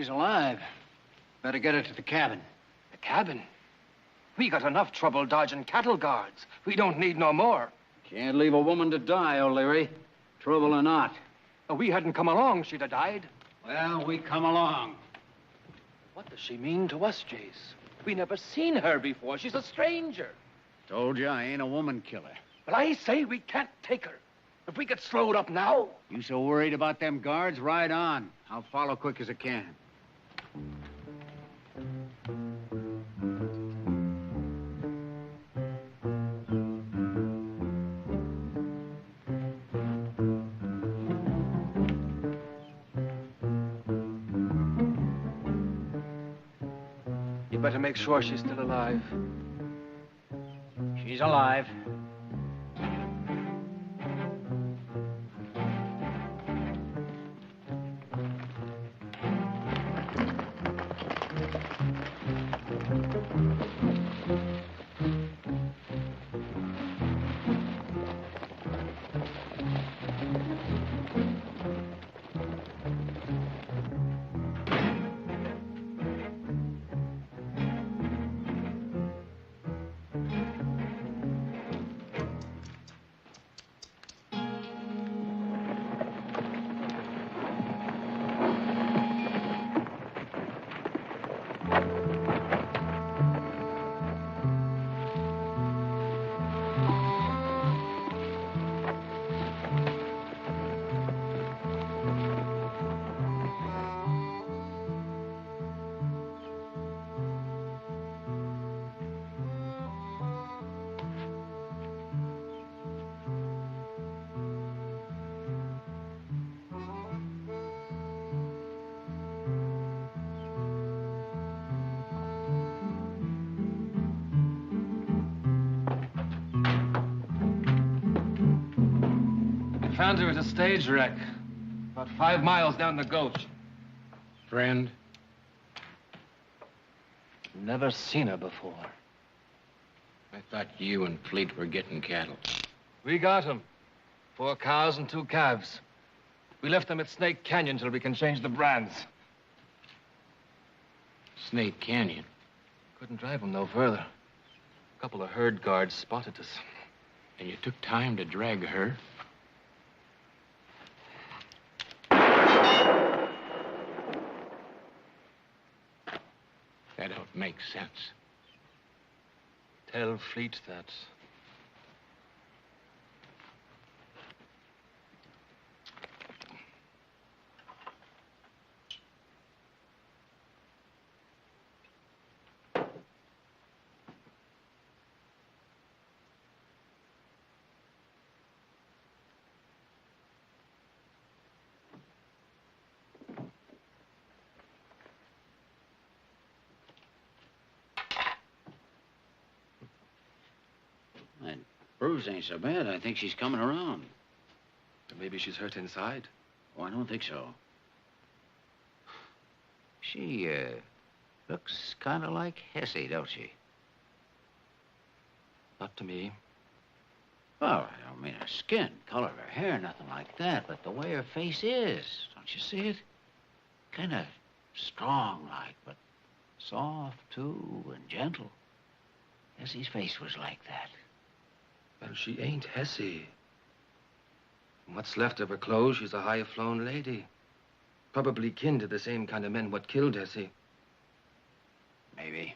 She's alive. Better get her to the cabin. The cabin? We got enough trouble dodging cattle guards. We don't need no more. Can't leave a woman to die, O'Leary. Trouble or not. If we hadn't come along, she'd have died. Well, we come along. What does she mean to us, Jace? We never seen her before. She's a stranger. Told you I ain't a woman killer. But I say we can't take her. If we get slowed up now... You so worried about them guards? Ride on. I'll follow quick as I can. You better make sure she's still alive. She's alive. Found her at a stage wreck, about 5 miles down the gulch. Friend? Never seen her before. I thought you and Fleet were getting cattle. We got 'em. 4 cows and 2 calves. We left them at Snake Canyon till we can change the brands. Snake Canyon? Couldn't drive them no further. A couple of herd guards spotted us. And you took time to drag her? That don't make sense. Tell Fleet that. That bruise ain't so bad. I think she's coming around. Maybe she's hurt inside. Oh, I don't think so. She, looks kind of like Hessie, don't she? Not to me. Well, I don't mean her skin, color of her hair, nothing like that, but the way her face is. Don't you see it? Kind of strong like, but soft, too, and gentle. Hessie's face was like that. Well, she ain't Hessie. From what's left of her clothes, she's a high-flown lady. Probably kin to the same kind of men what killed Hessie. Maybe.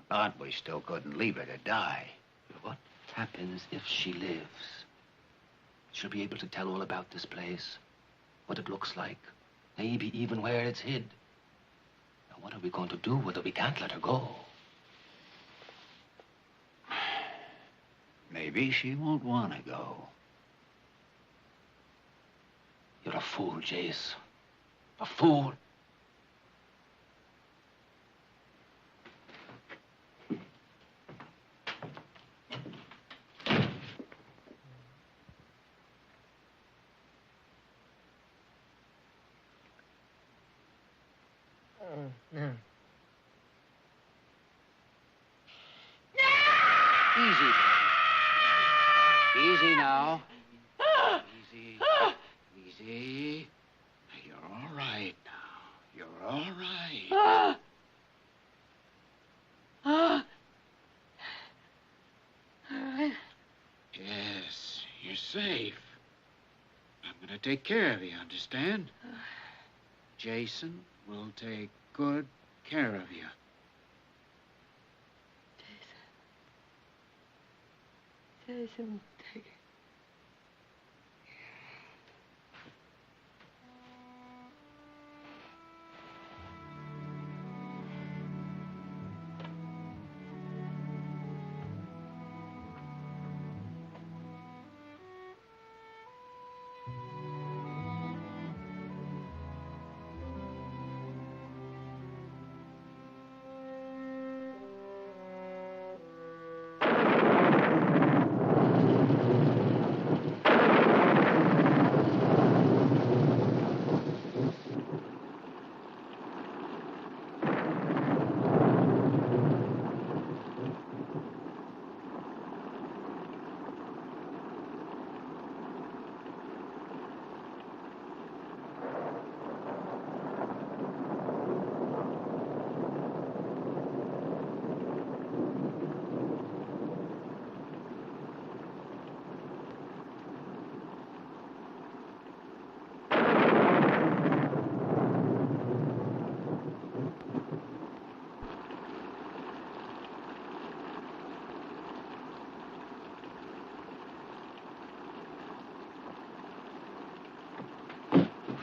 But we still couldn't leave her to die. What happens if she lives? She'll be able to tell all about this place, what it looks like, maybe even where it's hid. Now, what are we going to do with her? We can't let her go. Maybe she won't want to go. You're a fool, Jace. A fool. No. Easy. Easy now. Easy. Easy. You're all right now. You're all take care of you, understand? Jason will take good care of you. Jason, take it.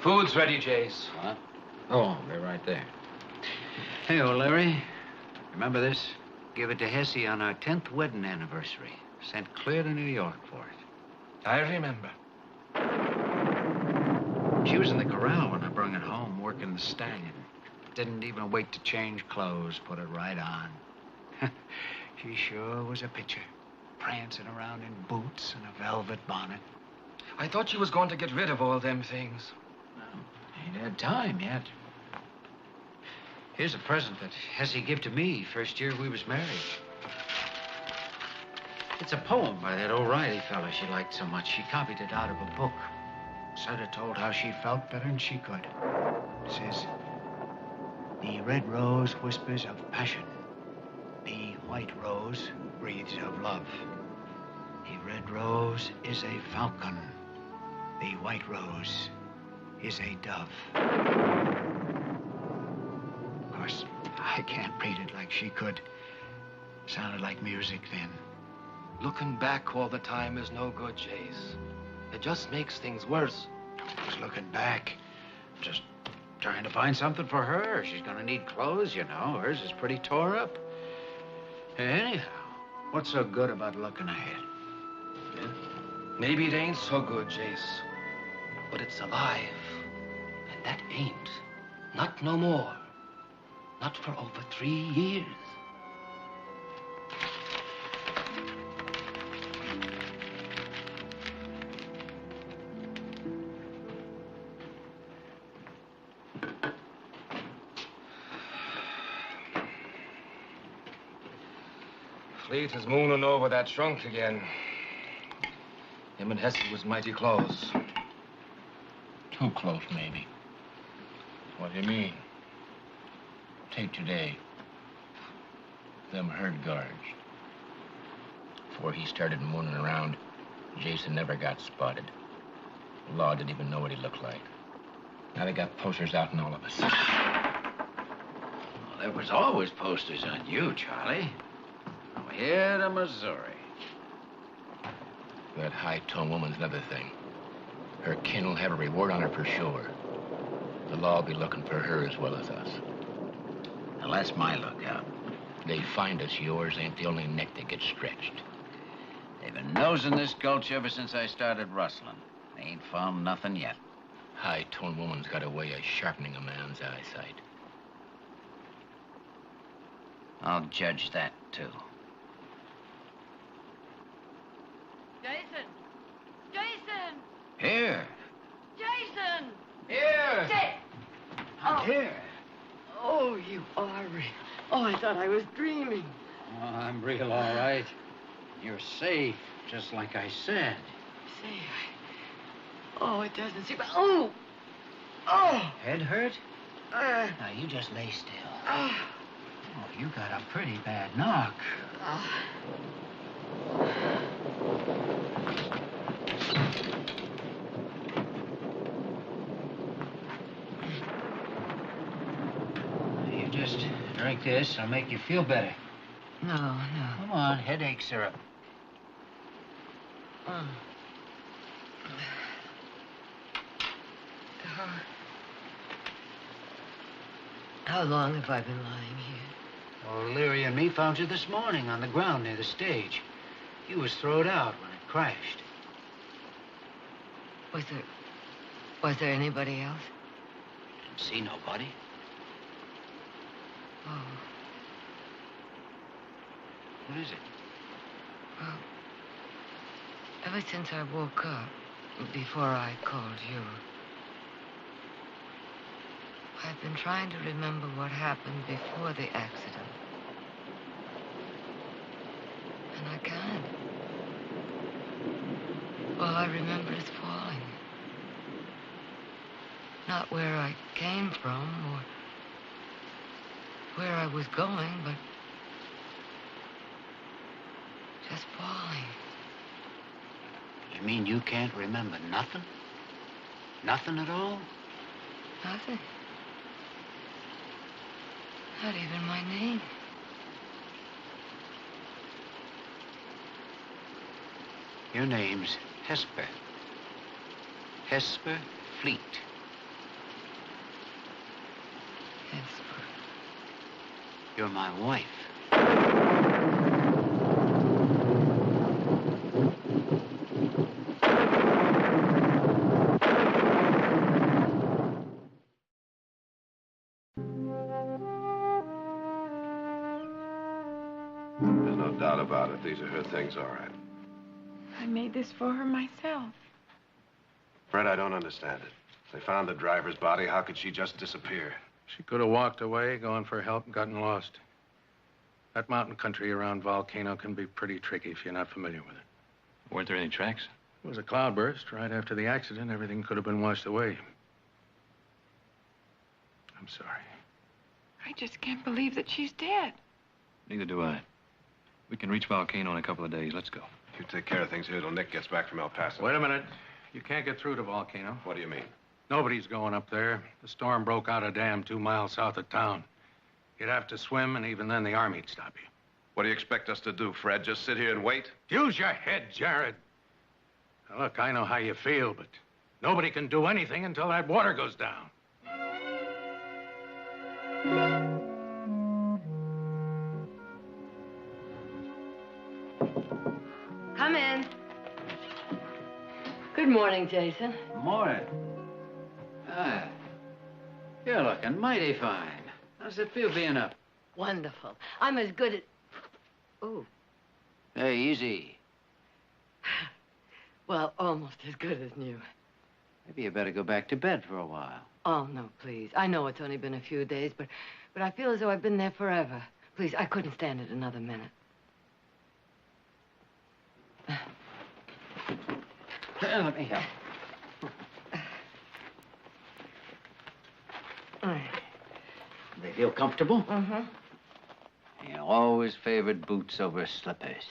Food's ready, Jace. What? Oh, they're right there. Hey, old Larry, remember this? Give it to Hessie on our 10th wedding anniversary. Sent clear to New York for it. I remember. She was in the corral when I brung it home, working the stallion. Didn't even wait to change clothes, put it right on. She sure was a picture. Prancing around in boots and a velvet bonnet. I thought you was going to get rid of all them things. Well, ain't had time yet. Here's a present that Hessie give to me first year we was married. It's a poem by that O'Reilly fella she liked so much. She copied it out of a book. Said it told how she felt better than she could. It says, the red rose whispers of passion. The white rose breathes of love. The red rose is a falcon. The white rose is a dove. Of course, I can't read it like she could. Sounded like music then. Looking back all the time is no good, Jace. It just makes things worse. I was looking back. Just trying to find something for her. She's gonna need clothes, you know. Hers is pretty tore up. Anyhow, what's so good about looking ahead? Yeah? Maybe it ain't so good, Jace. But it's alive. And that ain't. Not no more. Not for over 3 years. Fleet is mooning over that trunk again. Him and Hessie was mighty close. Too close, maybe. What do you mean? Take today. Them herd guards. Before he started mooning around, Jason never got spotted. The law didn't even know what he looked like. Now they got posters out on all of us. Well, there was always posters on you, Charlie. From here to Missouri. That high-tone woman's another thing. Her kin will have a reward on her for sure. The law will be looking for her as well as us. Now, that's my lookout. If they find us, yours ain't the only neck that gets stretched. They've been nosing this gulch ever since I started rustling. They ain't found nothing yet. High-tone woman's got a way of sharpening a man's eyesight. I'll judge that, too. Jason! Jason! Here. Jason! Here. I'm here. Oh, you are real. Oh, I thought I was dreaming. Oh, I'm real all right. You're safe, just like I said. Say, oh, it doesn't seem... Oh! Oh! Head hurt? Uh, Now, you just lay still. uh, Oh, you got a pretty bad knock. Drink this. It'll make you feel better. No, no. Come on, headache syrup. Oh. How long have I been lying here? Well, Leary and me found you this morning on the ground near the stage. You was throwed out when it crashed. Was there anybody else? Didn't see nobody. Oh. What is it? Well, ever since I woke up, before I called you, I've been trying to remember what happened before the accident. And I can't. All I remember is falling. Not where I came from or where I was going, but just falling. You mean you can't remember nothing? Nothing at all? Nothing. Not even my name. Your name's Hesper. Hesper Fleet. Hesper. You're my wife. There's no doubt about it. These are her things, all right. I made this for her myself. Fred, I don't understand it. They found the driver's body. How could she just disappear? She could have walked away, gone for help, and gotten lost. That mountain country around Volcano can be pretty tricky if you're not familiar with it. Weren't there any tracks? It was a cloudburst. Right after the accident, everything could have been washed away. I'm sorry. I just can't believe that she's dead. Neither do I. We can reach Volcano in a couple of days. Let's go. You take care of things here till Nick gets back from El Paso. Wait a minute. You can't get through to Volcano. What do you mean? Nobody's going up there. The storm broke out a dam 2 miles south of town. You'd have to swim, and even then the Army'd stop you. What do you expect us to do, Fred? Just sit here and wait? Use your head, Jared. Now, look, I know how you feel, but nobody can do anything until that water goes down. Come in. Good morning, Jason. Morning. Ah, you're looking mighty fine. How's it feel being up? Wonderful. I'm as good at... Ooh. Hey, easy. Well, almost as good as new. Maybe you better go back to bed for a while. Oh, no, please. I know it's only been a few days, but I feel as though I've been there forever. Please, I couldn't stand it another minute. Let me help. They feel comfortable? Mm-hmm. You always favored boots over slippers.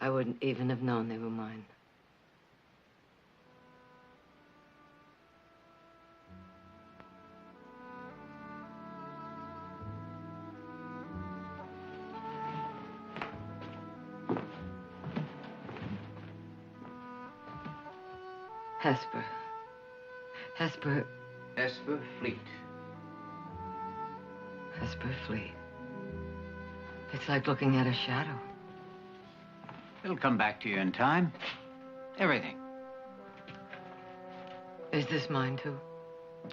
I wouldn't even have known they were mine. Hesper. Hesper. Hesper Fleet. Hesper Fleet. It's like looking at a shadow. It'll come back to you in time. Everything. Is this mine, too?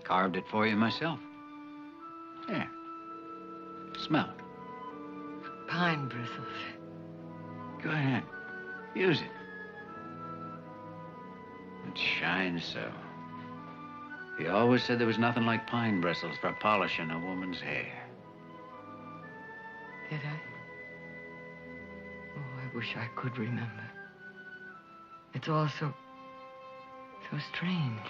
Carved it for you myself. Here. Smell it. Pine bristles. Go ahead. Use it. It shines so. You always said there was nothing like pine bristles for polishing a woman's hair. Did I? Oh, I wish I could remember. It's all so strange.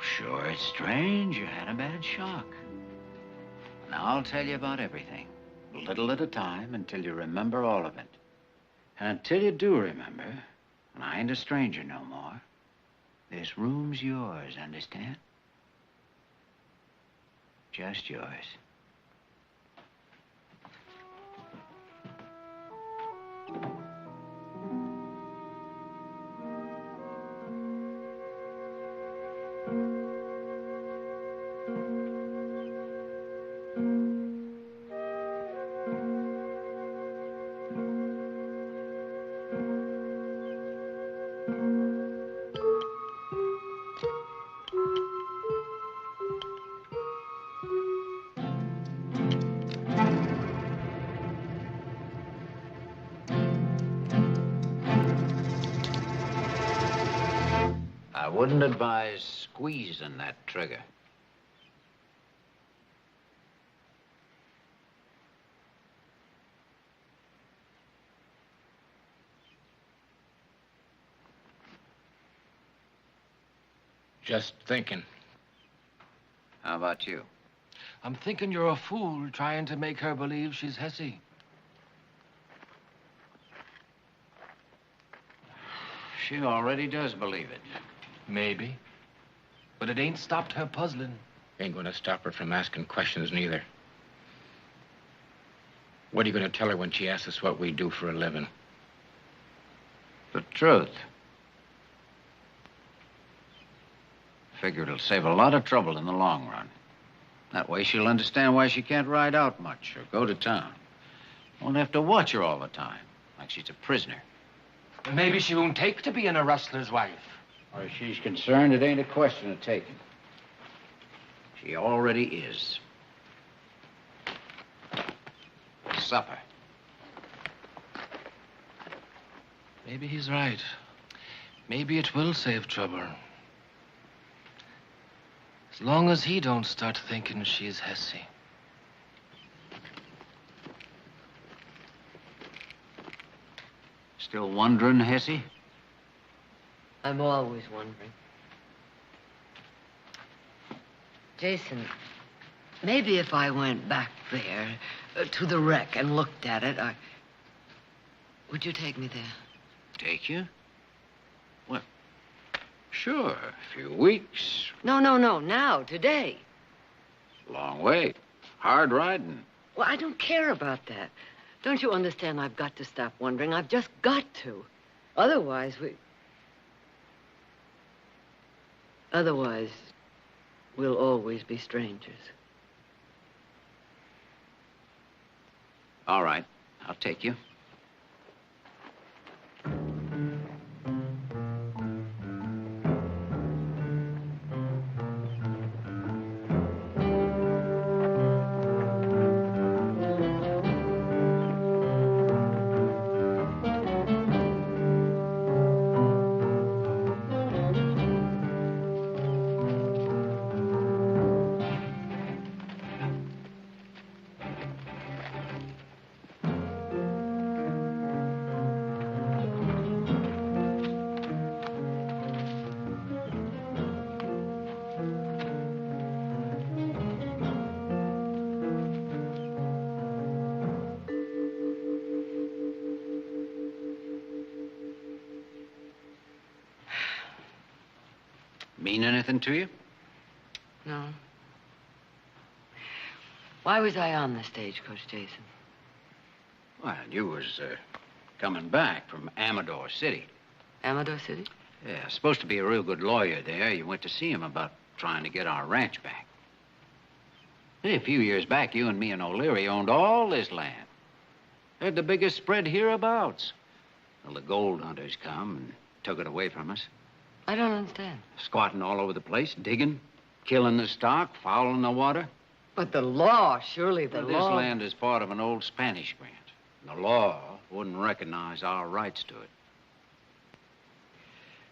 Sure, it's strange. You had a bad shock. Now I'll tell you about everything, a little at a time, until you remember all of it. And until you do remember, and I ain't a stranger no more, this room's yours, understand? Just yours. I wouldn't advise squeezing that trigger. Just thinking. How about you? I'm thinking you're a fool trying to make her believe she's Hesse. She already does believe it. Maybe. But it ain't stopped her puzzling. Ain't gonna stop her from asking questions neither. What are you gonna tell her when she asks us what we do for a living? The truth. Figure it'll save a lot of trouble in the long run. That way she'll understand why she can't ride out much or go to town. Won't have to watch her all the time, like she's a prisoner. Maybe she won't take to being a rustler's wife. Where she's concerned, it ain't a question of taking. She already is. Supper. Maybe he's right. Maybe it will save trouble. As long as he don't start thinking she's Hesse. Still wondering, Hesse? I'm always wondering. Jason, maybe if I went back there to the wreck and looked at it, would you take me there? Take you? What? Sure, a few weeks. No, now, today. Long way. Hard riding. Well, I don't care about that. Don't you understand? I've got to stop wondering. I've just got to. Otherwise, we'll always be strangers. All right, I'll take you. Mean anything to you? No. Why was I on the stagecoach, Jason? Well, you was coming back from Amador City. Amador City? Yeah, supposed to be a real good lawyer there. You went to see him about trying to get our ranch back. Hey, a few years back, you and me and O'Leary owned all this land. Had the biggest spread hereabouts. Well, the gold hunters come and took it away from us. I don't understand. Squatting all over the place, digging, killing the stock, fouling the water. But the law, surely the Well, law... this land is part of an old Spanish grant. The law wouldn't recognize our rights to it.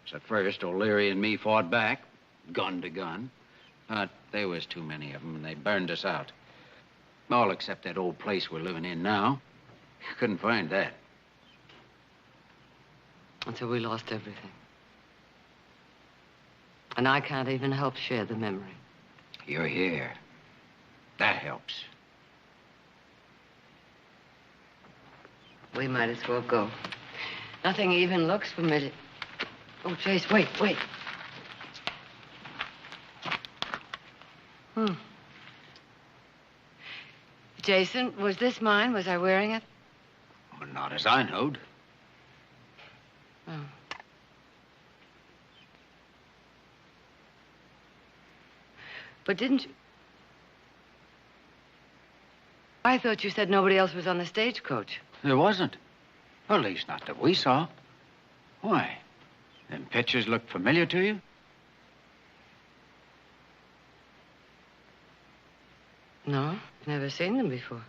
So at first, O'Leary and me fought back, gun to gun. But there was too many of them, and they burned us out. All except that old place we're living in now. Couldn't find that. And so we lost everything. And I can't even help share the memory. You're here. That helps. We might as well go. Nothing even looks familiar. Oh, Chase, wait. Jason, was this mine? Was I wearing it? Well, not as I knowed. Oh. But didn't you... I thought you said nobody else was on the stagecoach. There wasn't. Or at least not that we saw. Why? Them pictures look familiar to you? No, never seen them before.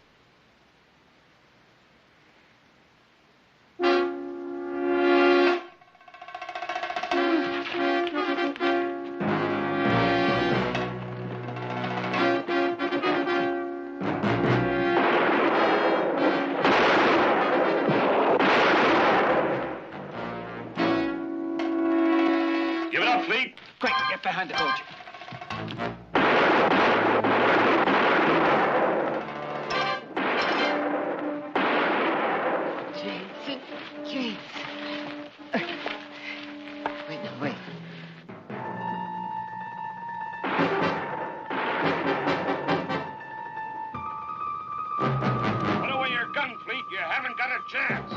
Give it up, Fleet. Quick, get behind the coach. Jason, Jason. Wait, no, wait. Put away your gun, Fleet. You haven't got a chance.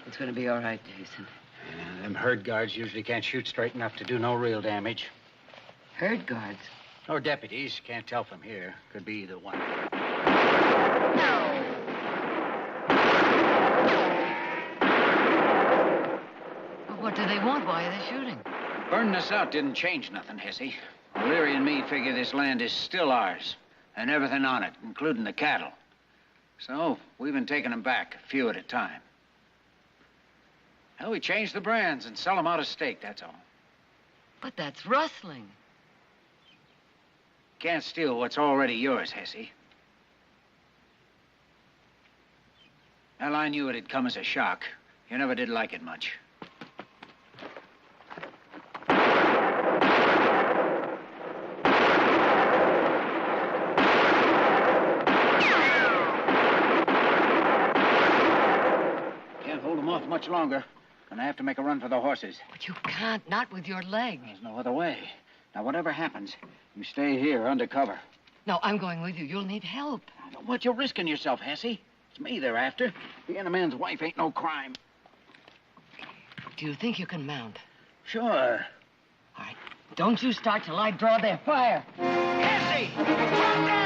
It's gonna be all right, Jason. Yeah, them herd guards usually can't shoot straight enough to do no real damage. Herd guards. Or deputies. Can't tell from here. Could be either one. Well, what do they want? Why are they shooting? Burning us out didn't change nothing, Hesse. O'Leary and me figure this land is still ours. And everything on it, including the cattle. So, we've been taking them back, a few at a time. Well, we change the brands and sell them out of stake, that's all. But that's rustling. Can't steal what's already yours, Hesse. Well, I knew it'd come as a shock. You never did like it much. Can't hold them off much longer. Gonna have to make a run for the horses. But you can't, not with your leg. There's no other way. Now, whatever happens, you stay here under cover. No, I'm going with you. You'll need help. What you risking yourself, Hesse? It's me they're after. Being a man's wife ain't no crime. Do you think you can mount? Sure. All right. Don't you start till I draw their fire. Hesse! Someday!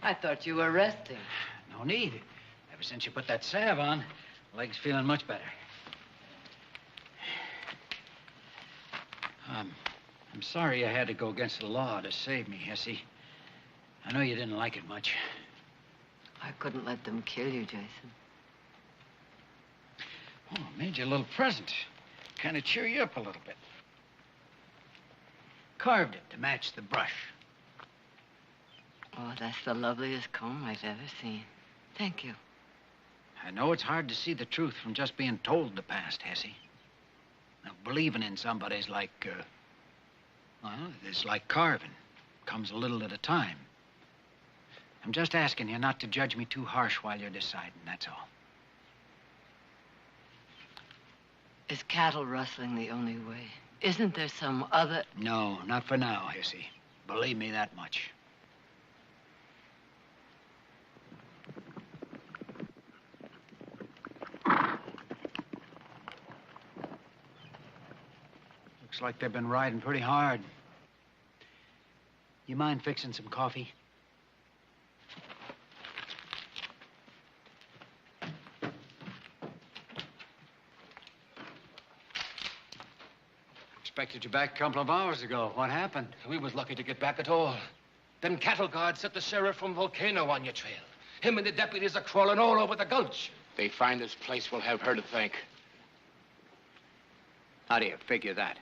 I thought you were resting. No need. Ever since you put that salve on, leg's feeling much better. I'm sorry you had to go against the law to save me, Hesse. I know you didn't like it much. I couldn't let them kill you, Jason. Oh, I made you a little present. Kind of cheer you up a little bit. Carved it to match the brush. Oh, that's the loveliest comb I've ever seen. Thank you. I know it's hard to see the truth from just being told the past, Hesse. Now, believing in somebody's like, well, it's like carving. Comes a little at a time. I'm just asking you not to judge me too harsh while you're deciding, that's all. Is cattle rustling the only way? Isn't there some other... No, not for now, Hesse. Believe me that much. Looks like they've been riding pretty hard. You mind fixing some coffee? Expected you back a couple of hours ago. What happened? We was lucky to get back at all. Them cattle guards set the sheriff from Volcano on your trail. Him and the deputies are crawling all over the gulch. They find this place, we'll have her to thank. How do you figure that?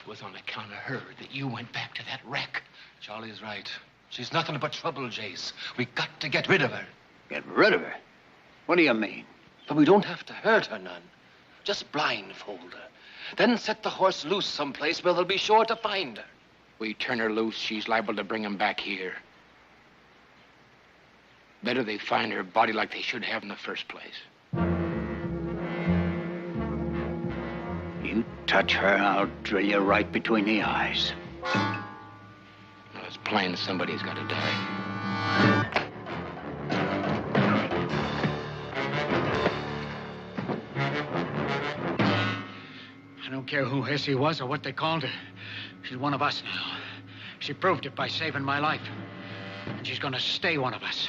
It was on account of her that you went back to that wreck. Charlie's right. She's nothing but trouble, Jace. We got to get rid of her. Get rid of her? What do you mean? But we don't have to hurt her none. Just blindfold her. Then set the horse loose someplace where they'll be sure to find her. We turn her loose, she's liable to bring him back here. Better they find her body like they should have in the first place. You touch her, I'll drill you right between the eyes. Well, it's plain somebody's got to die. I don't care who Hessie was or what they called her. She's one of us now. She proved it by saving my life. And she's gonna stay one of us.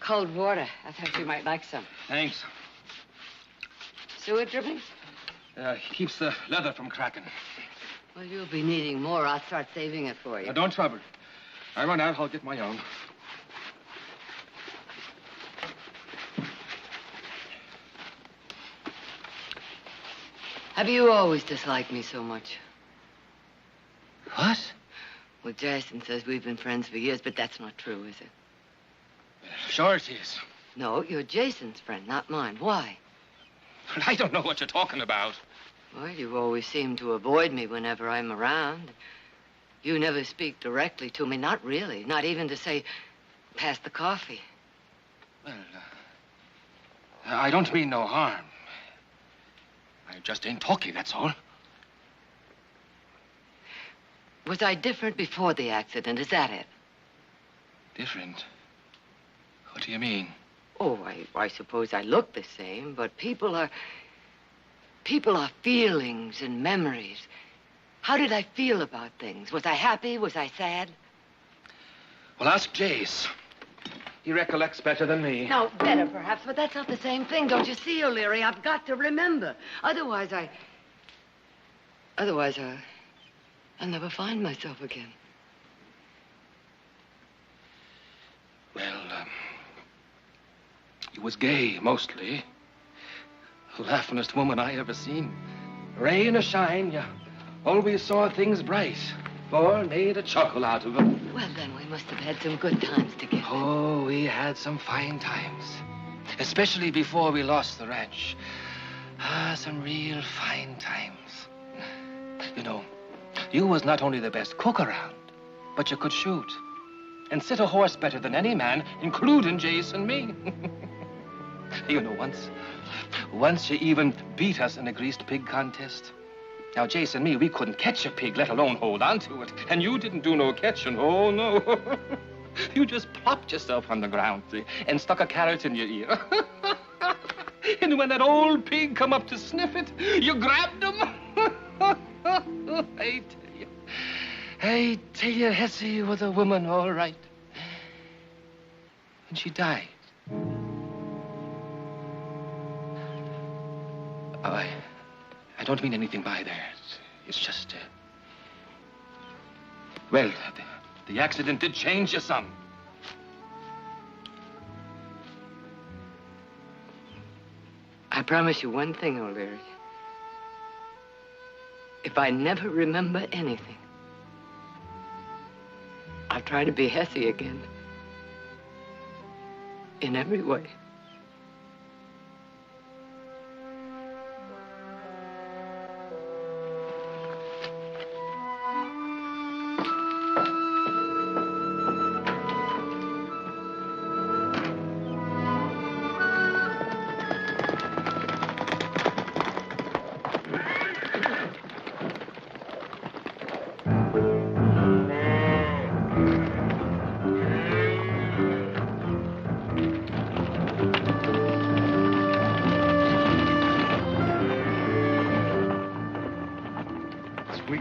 Cold water. I thought you might like some. Thanks. Sewer drippings? Keeps the leather from cracking. Well, you'll be needing more. I'll start saving it for you. Now, don't trouble. I run out, I'll get my own. Have you always disliked me so much? What? Well, Jason says we've been friends for years, but that's not true, is it? Sure it is. No, you're Jason's friend, not mine. Why? I don't know what you're talking about. Well, you've always seemed to avoid me whenever I'm around. You never speak directly to me, not really. Not even to say, pass the coffee. Well, I don't mean no harm. I just ain't talking, that's all. Was I different before the accident? Is that it? Different? What do you mean? Oh, I suppose I look the same, but people are feelings and memories. How did I feel about things? Was I happy? Was I sad? Well, ask Jace. He recollects better than me. No, better perhaps, but that's not the same thing. Don't you see, O'Leary? I've got to remember. Otherwise, I'll never find myself again. Well, you was gay, mostly. The laughingest woman I ever seen. Rain or shine, you always saw things bright. Or made a chuckle out of them. Well, then we must have had some good times together. Oh, we had some fine times. Especially before we lost the ranch. Some real fine times. You know, you was not only the best cook around, but you could shoot. And sit a horse better than any man, including Jace and me. You know, once you even beat us in a greased pig contest. Now, Jace and me, we couldn't catch a pig, let alone hold on to it. And you didn't do no catching, oh, no. You just plopped yourself on the ground, see, and stuck a carrot in your ear. And when that old pig come up to sniff it, you grabbed him. I tell you, Hessie was a woman, all right. And she died. Oh, I don't mean anything by there. It's just, well, the accident did change you some. I promise you one thing, O'Leary. If I never remember anything, I'll try to be Hessie again. In every way.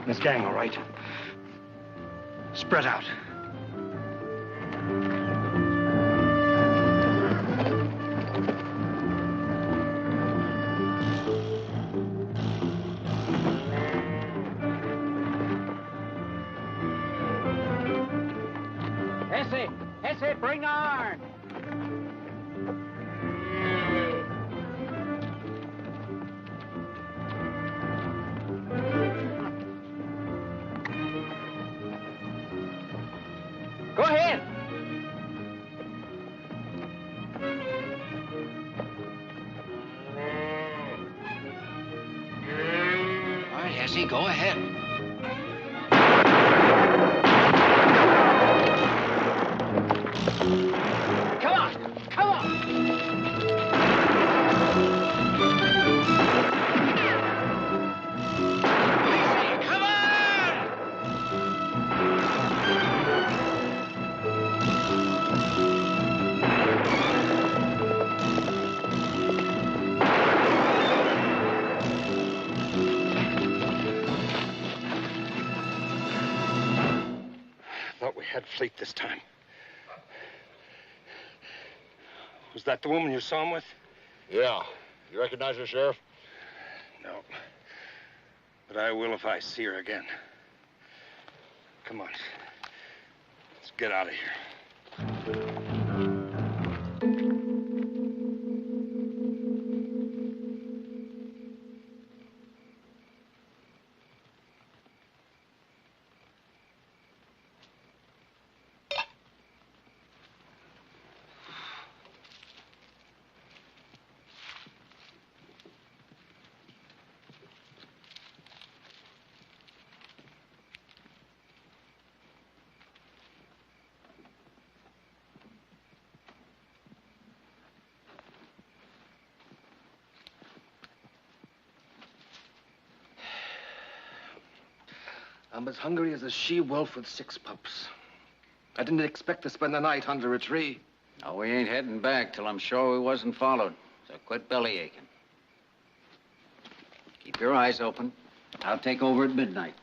This gang, all right? Spread out. Hesse, bring the iron. Go ahead. All right, Hesse, go ahead. Come on, come on. Hesse, come on! Thought we had fleet this time. Was that the woman you saw him with? Yeah. You recognize her, Sheriff? No. But I will if I see her again. Come on. Let's get out of here. I'm as hungry as a she-wolf with 6 pups. I didn't expect to spend the night under a tree. No, we ain't heading back till I'm sure we wasn't followed. So quit belly aching. Keep your eyes open. I'll take over at midnight.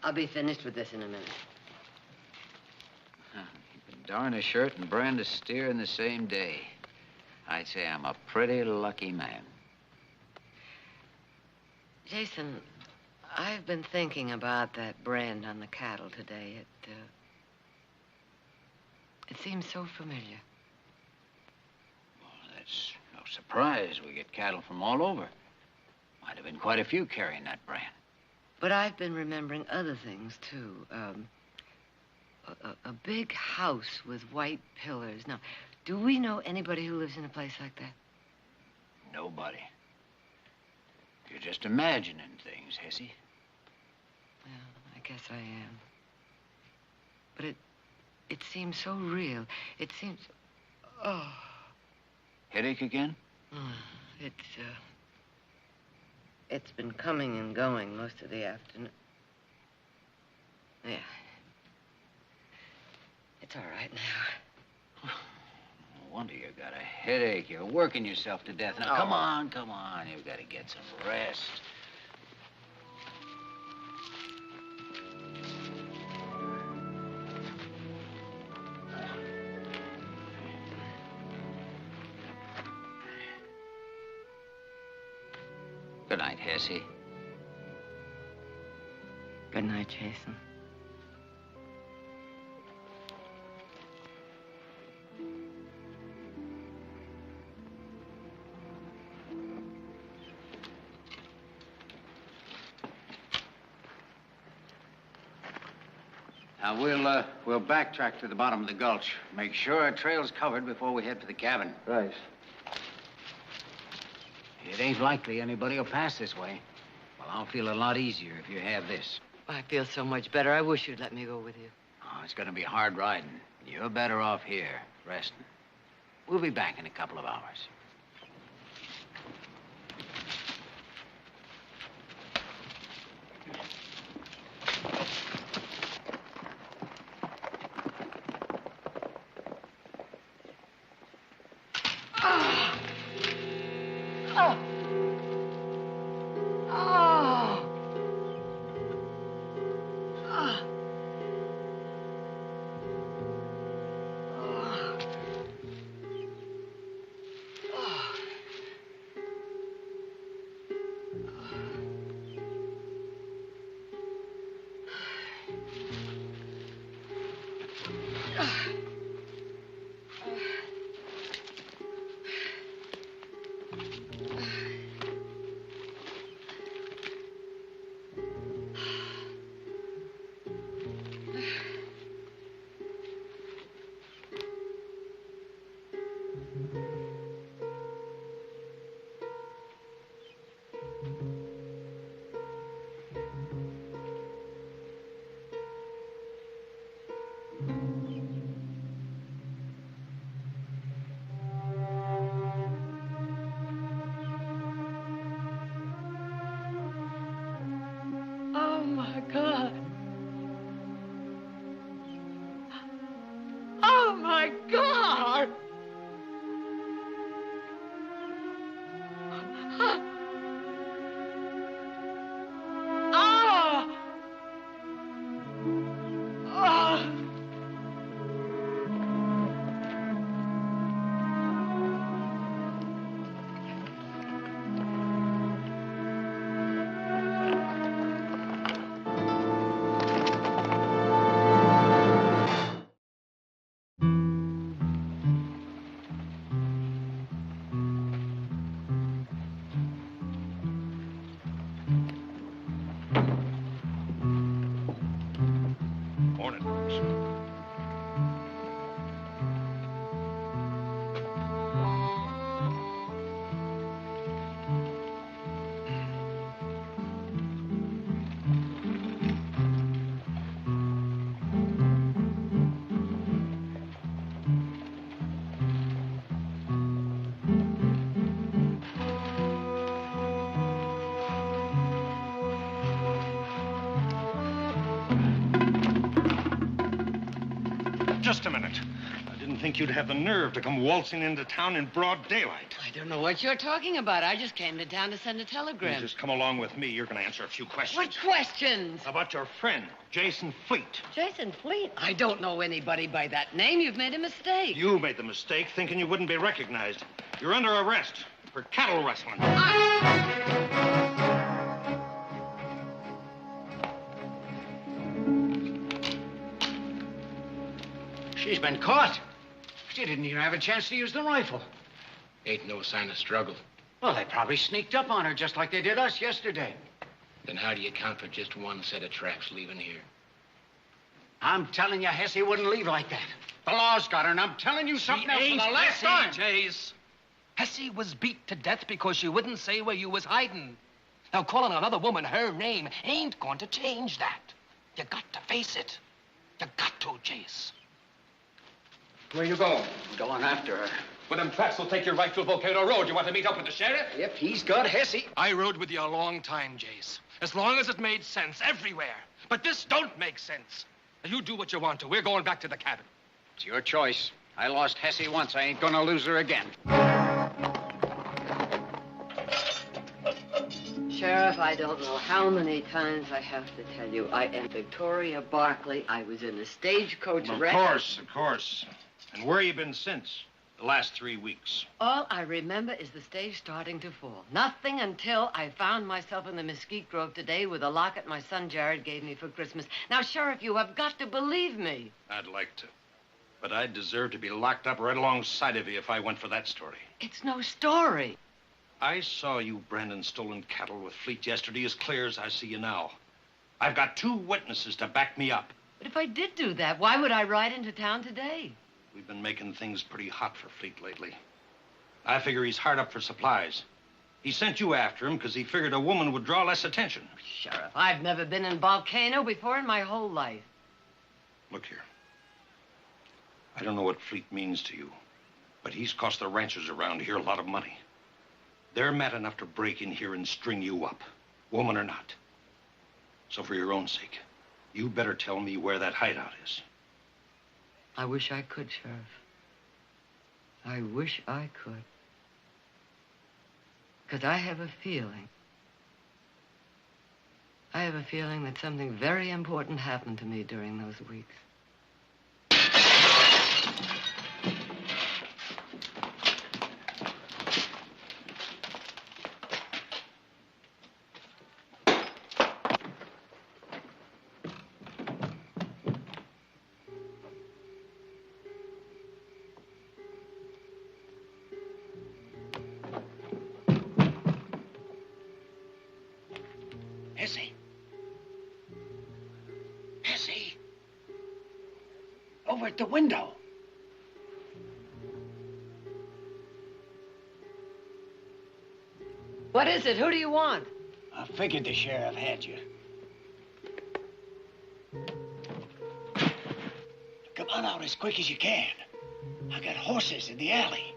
I'll be finished with this in a minute. You can darn a shirt and brand a steer in the same day. I'd say I'm a pretty lucky man. Jason, I've been thinking about that brand on the cattle today. It seems so familiar. Well, that's no surprise. We get cattle from all over. Might have been quite a few carrying that brand. But I've been remembering other things, too. A big house with white pillars. Now, do we know anybody who lives in a place like that? Nobody. You're just imagining things, Hesse. Well, I guess I am. But it seems so real. It seems... Oh. Headache again? It's been coming and going most of the afternoon. Yeah. It's all right now. No wonder you got a headache. You're working yourself to death. Now, come on, come on. You've got to get some rest. Good night, Hesse. Good night, Jason. Now, we'll backtrack to the bottom of the gulch. Make sure our trail's covered before we head for the cabin. Right. It ain't likely anybody will pass this way. Well, I'll feel a lot easier if you have this. I feel so much better. I wish you'd let me go with you. Oh, it's gonna be hard riding. You're better off here, resting. We'll be back in a couple of hours. Oh, my God. Oh, my God. Oh. Oh. Morning. Just a minute. I didn't think you'd have the nerve to come waltzing into town in broad daylight. I don't know what you're talking about. I just came to town to send a You telegram. just come along with me. You're going to answer a few questions. What questions? About your friend, Jason Fleet. Jason Fleet? I don't know anybody by that name. You've made a mistake. You made the mistake thinking you wouldn't be recognized. You're under arrest for cattle rustling. She's been caught. She didn't even have a chance to use the rifle. Ain't no sign of struggle. Well, they probably sneaked up on her just like they did us yesterday. Then how do you account for just one set of tracks leaving here? I'm telling you, Hesse wouldn't leave like that. The law's got her, and I'm telling you something else for the last time. Jace. Hesse was beat to death because she wouldn't say where you was hiding. Now, calling another woman her name ain't going to change that. You got to face it. You got to, Jace. Where you going? Going after her. Well, them tracks will take you right to Volcano Road. You want to meet up with the sheriff? Yep, he's got Hesse. I rode with you a long time, Jace. As long as it made sense everywhere. But this don't make sense. Now, you do what you want to. We're going back to the cabin. It's your choice. I lost Hesse once. I ain't gonna lose her again. Sheriff, I don't know how many times I have to tell you. I am Victoria Barkley. I was in a stagecoach wreck. Of course. And where you been since? The last 3 weeks. All I remember is the stage starting to fall. Nothing until I found myself in the mesquite grove today with a locket my son Jared gave me for Christmas. Now, Sheriff, you have got to believe me. I'd like to. But I'd deserve to be locked up right alongside of you if I went for that story. It's no story. I saw you branding stolen cattle with Fleet yesterday as clear as I see you now. I've got 2 witnesses to back me up. But if I did do that, why would I ride into town today? We've been making things pretty hot for Fleet lately. I figure he's hard up for supplies. He sent you after him because he figured a woman would draw less attention. Sheriff, I've never been in Volcano before in my whole life. Look here. I don't know what Fleet means to you, but he's cost the ranchers around here a lot of money. They're mad enough to break in here and string you up, woman or not. So for your own sake, you better tell me where that hideout is. I wish I could, Sheriff. I wish I could. Because I have a feeling. I have a feeling that something very important happened to me during those weeks. Essie. Essie. Over at the window. What is it? Who do you want? I figured the sheriff had you. Come on out as quick as you can. I got horses in the alley.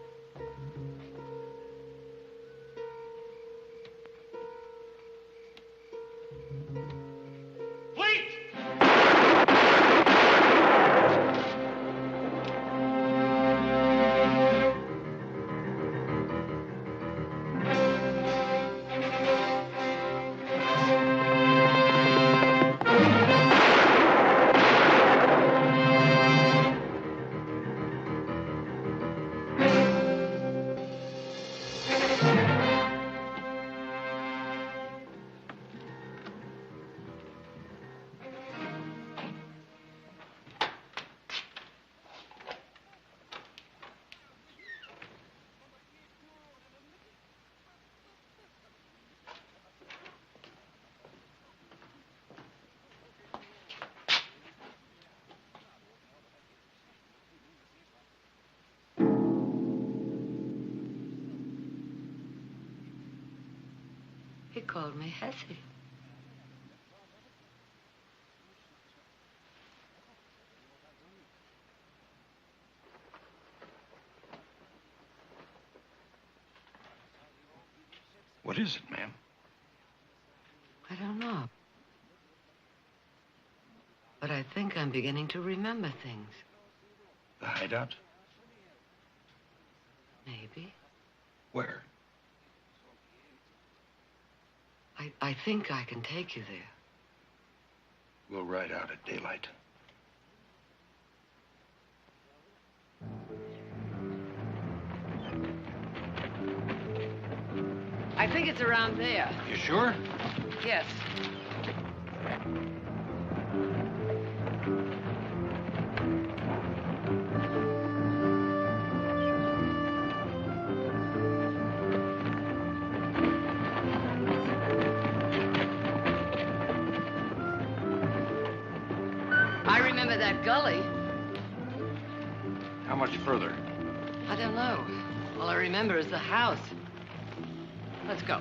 He called me Hessie. What is it, ma'am? I don't know. But I think I'm beginning to remember things. The hideout? Maybe. Where? I think I can take you there. We'll ride out at daylight. I think it's around there. You sure? Yes. I remember that gully. How much further? I don't know. All I remember is the house. Let's go.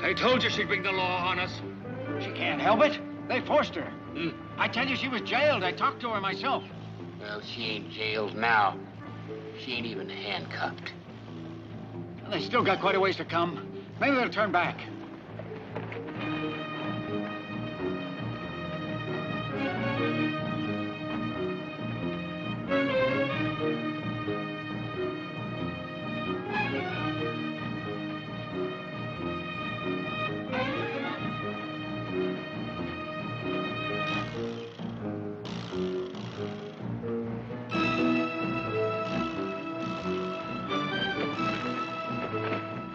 I told you she'd bring the law on us. She can't help it. They forced her. I tell you, she was jailed. I talked to her myself. Well, she ain't jailed now. She ain't even handcuffed. Well, they still got quite a ways to come. Maybe they'll turn back.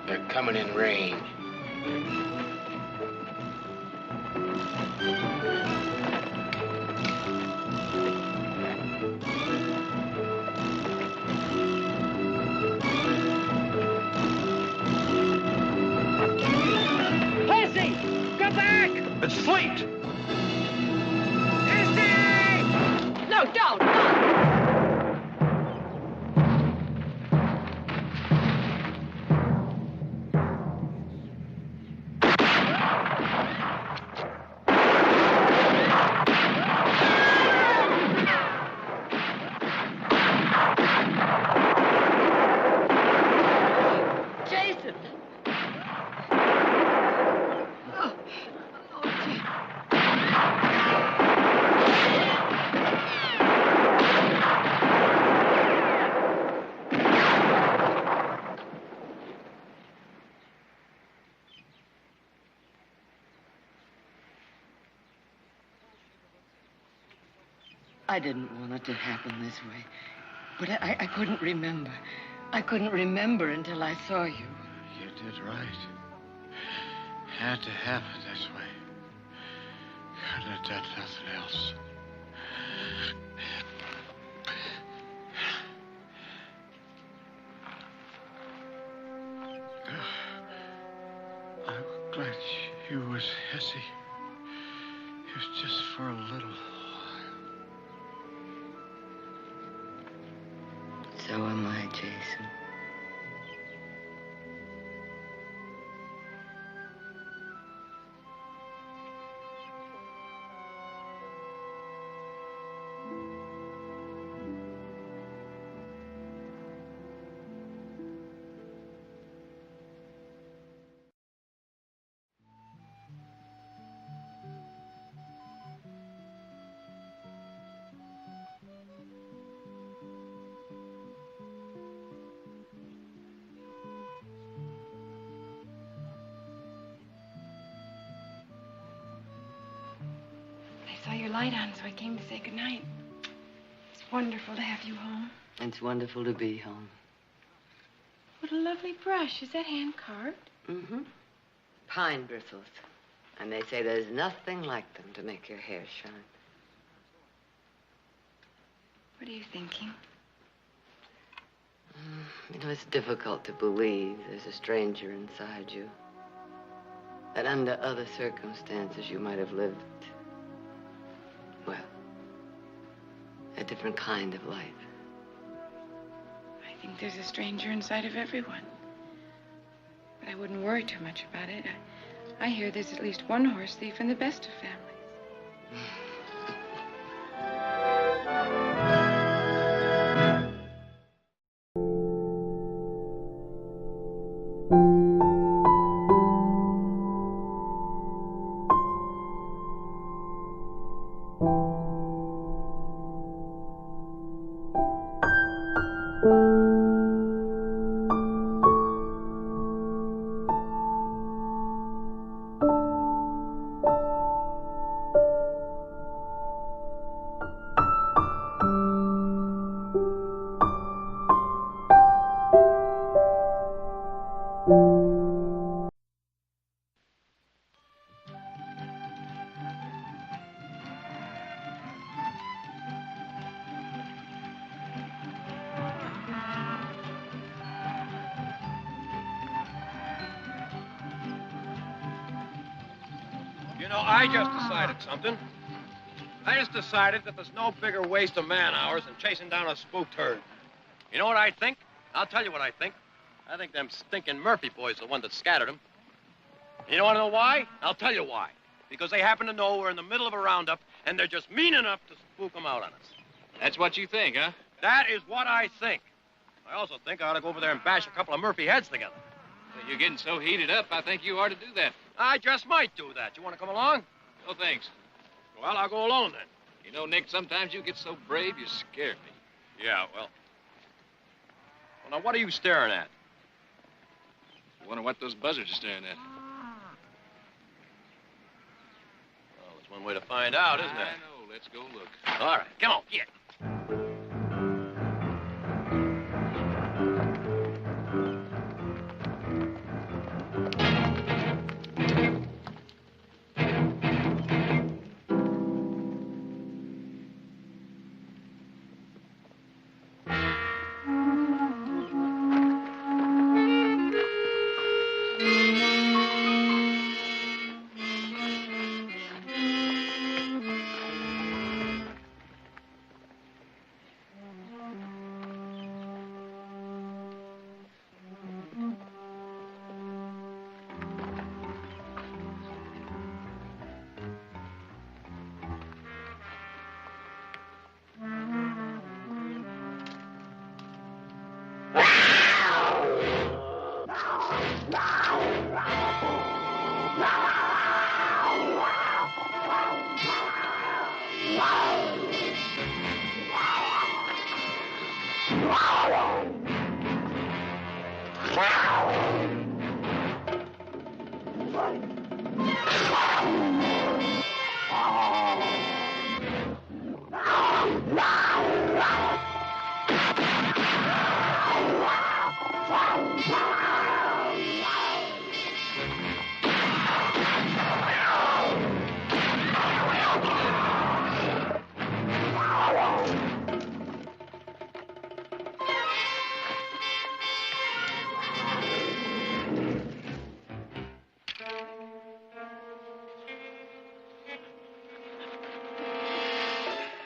They're coming in range. It's Fleet! No, don't! Jason! I didn't want it to happen this way. But I couldn't remember. I couldn't remember until I saw you. You did right. Had to happen this way. Couldn't have done nothing else. I'm glad you was Hesse. It was just for a little. So am I, Jason. I saw your light on, so I came to say goodnight. It's wonderful to have you home. It's wonderful to be home. What a lovely brush. Is that hand-carved? Mm-hmm. Pine bristles. And they say there's nothing like them to make your hair shine. What are you thinking? You know, it's difficult to believe there's a stranger inside you. That under other circumstances you might have lived, well, a different kind of life. I think there's a stranger inside of everyone. But I wouldn't worry too much about it. I hear there's at least one horse thief in the best of families. You know, I just decided something. I just decided that there's no bigger waste of man-hours than chasing down a spooked herd. You know what I think? I'll tell you what I think. I think them stinking Murphy boys are the one that scattered them. You don't want to know why? I'll tell you why. Because they happen to know we're in the middle of a roundup, and they're just mean enough to spook them out on us. That's what you think, huh? That is what I think. I also think I ought to go over there and bash a couple of Murphy heads together. Well, you're getting so heated up, I think you ought to do that. I just might do that. You want to come along? No, thanks. Well, I'll go alone then. You know, Nick, sometimes you get so brave, you scare me. Yeah, well, now, what are you staring at? I wonder what those buzzards are staring at. Well, there's one way to find out, isn't there? I know. Let's go look. All right, come on, get.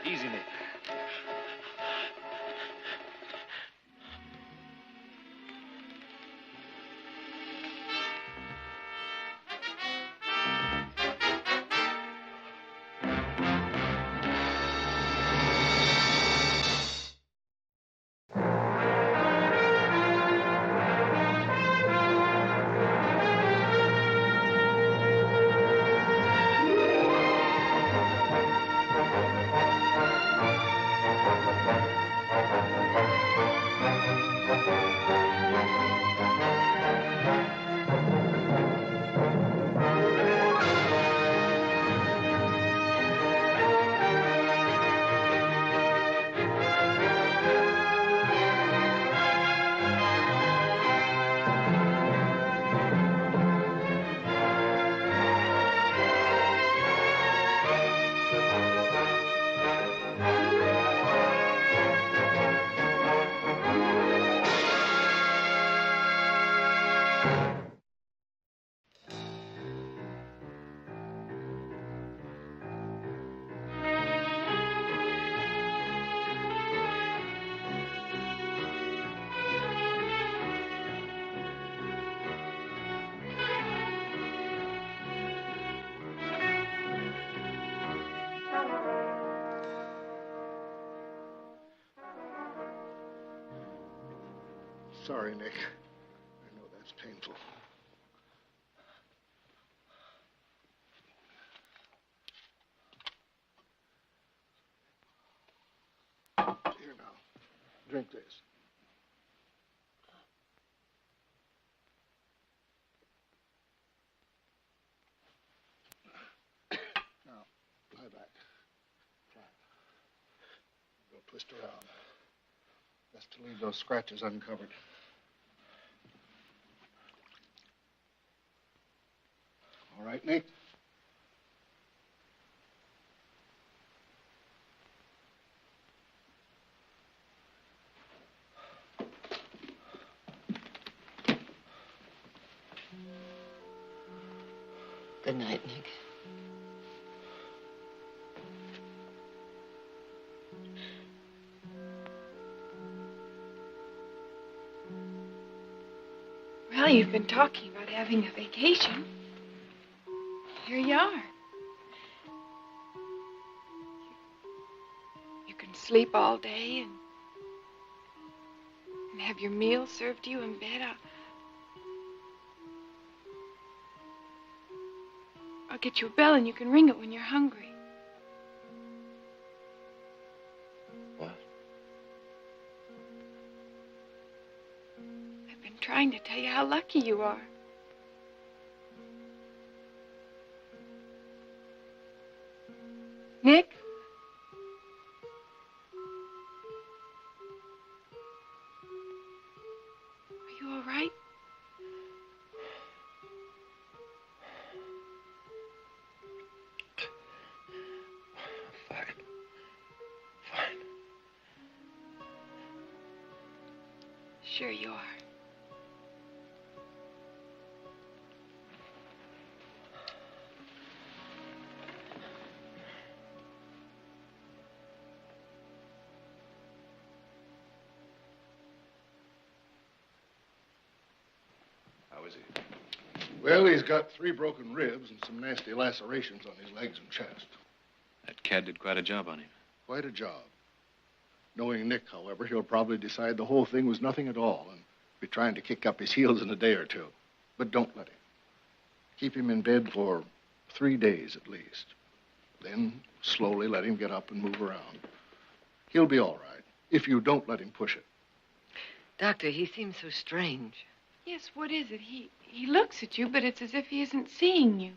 Easy, Nick. Sorry, Nick. I know that's painful. Here now. Drink this. Now, lie back. Flat. Go twist around. Best to leave those scratches uncovered. All right, Nick? Good night, Nick. Well, you've been talking about having a vacation. Here you are. You can sleep all day and have your meals served to you in bed. I'll get you a bell and you can ring it when you're hungry. What? I've been trying to tell you how lucky you are. Nick? Are you all right? Fine. Sure you are. How is he? Well, he's got 3 broken ribs and some nasty lacerations on his legs and chest. That cat did quite a job on him. Quite a job. Knowing Nick, however, he'll probably decide the whole thing was nothing at all and be trying to kick up his heels in a day or two. But don't let him. Keep him in bed for 3 days at least. Then slowly let him get up and move around. He'll be all right. if you don't let him push it. Doctor, he seems so strange. Yes, what is it? He looks at you, but it's as if he isn't seeing you.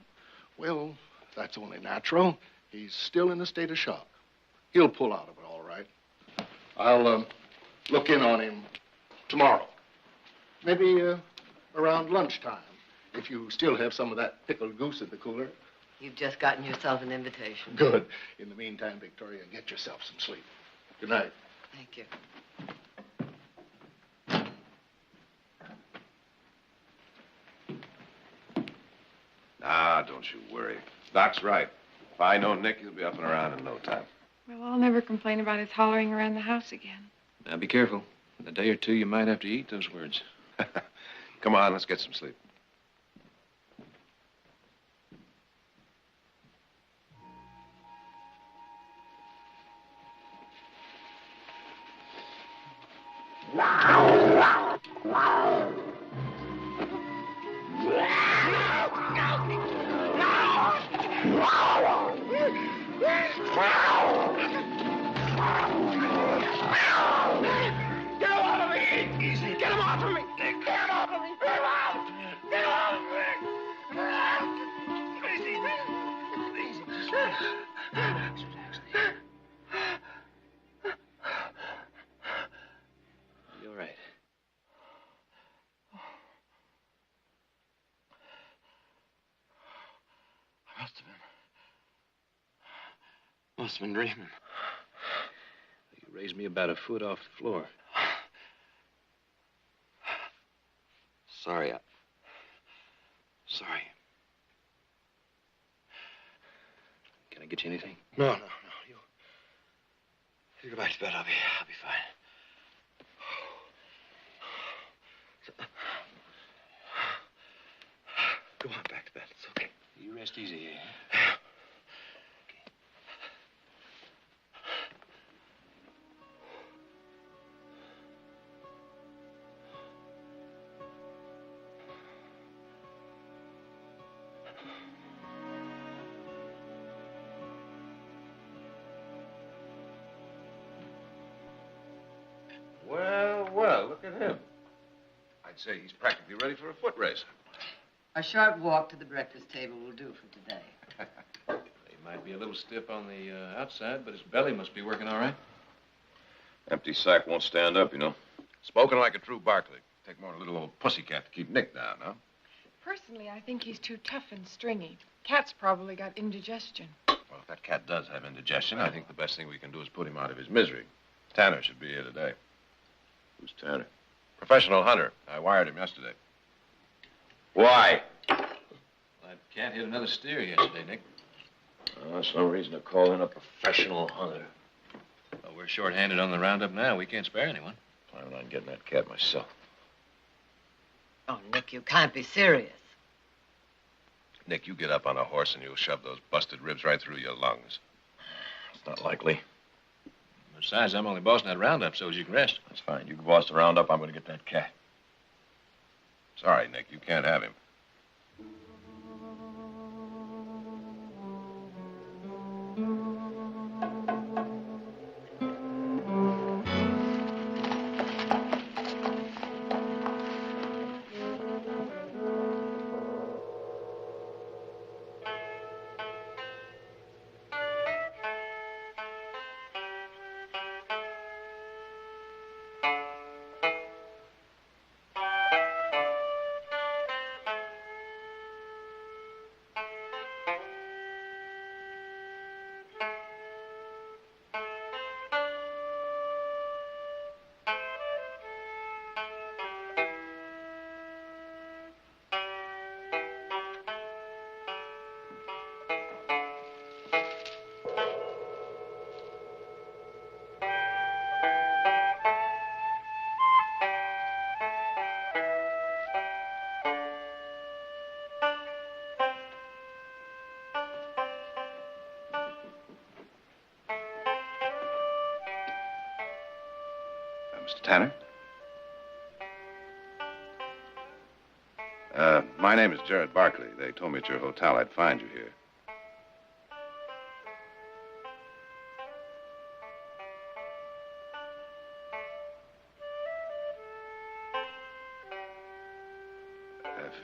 Well, that's only natural. He's still in a state of shock. He'll pull out of it all right. I'll look in on him tomorrow. Maybe around lunchtime, if you still have some of that pickled goose in the cooler. You've just gotten yourself an invitation. Good. In the meantime, Victoria, get yourself some sleep. Good night. Thank you. Ah, don't you worry. Doc's right. If I know Nick, he'll be up and around in no time. Well, I'll never complain about his hollering around the house again. Now, be careful. In a day or two, you might have to eat those words. Come on, let's get some sleep. You're right. Must have been dreaming. You raised me about a foot off the floor. Sorry. Sorry. Can I get you anything? No. You go back to bed. I'll be fine. Go on back to bed. It's okay. You rest easy here. Well, look at him. I'd say he's practically ready for a foot race. A short walk to the breakfast table will do for today. He might be a little stiff on the outside, but his belly must be working all right. Empty sack won't stand up, you know. Spoken like a true Barkley. Take more than a little old pussycat to keep Nick down, huh? Personally, I think he's too tough and stringy. Cat's probably got indigestion. Well, if that cat does have indigestion, I think the best thing we can do is put him out of his misery. Tanner should be here today. Who's Tanner? Professional hunter. I wired him yesterday. Why? Well, that cat hit another steer yesterday, Nick. Oh, that's no reason to call in a professional hunter. Well, we're short-handed on the roundup now. We can't spare anyone. Planning on getting that cat myself. Oh, Nick, you can't be serious. Nick, you get up on a horse and you'll shove those busted ribs right through your lungs. It's not likely. Besides, I'm only bossing that roundup so as you can rest. That's fine. You can boss the roundup. I'm going to get that cat. Sorry, Nick, you can't have him. Mr. Tanner? My name is Jared Barkley. They told me at your hotel I'd find you here.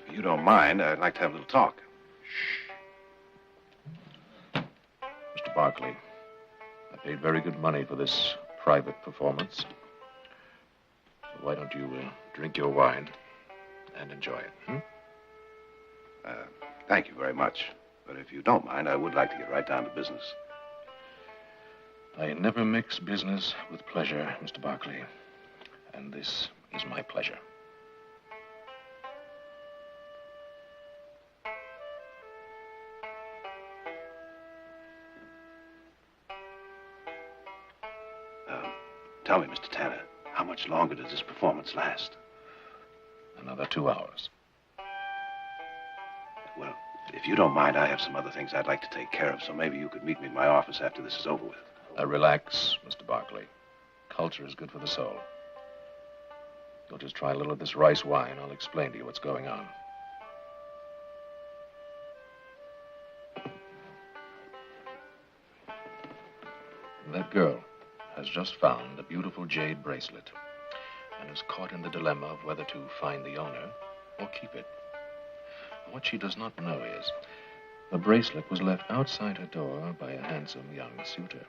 If you don't mind, I'd like to have a little talk. Mr. Barkley, I paid very good money for this private performance. So why don't you drink your wine and enjoy it, hmm? Thank you very much. But if you don't mind, I would like to get right down to business. I never mix business with pleasure, Mr. Barkley. And this is my pleasure. Tell me, Mr. Tanner, how much longer does this performance last? Another 2 hours. Well, if you don't mind, I have some other things I'd like to take care of, so maybe you could meet me in my office after this is over with. Relax, Mr. Barkley. Culture is good for the soul. You'll just try a little of this rice wine. I'll explain to you what's going on. That girl has just found a beautiful jade bracelet and is caught in the dilemma of whether to find the owner or keep it. What she does not know is the bracelet was left outside her door by a handsome young suitor.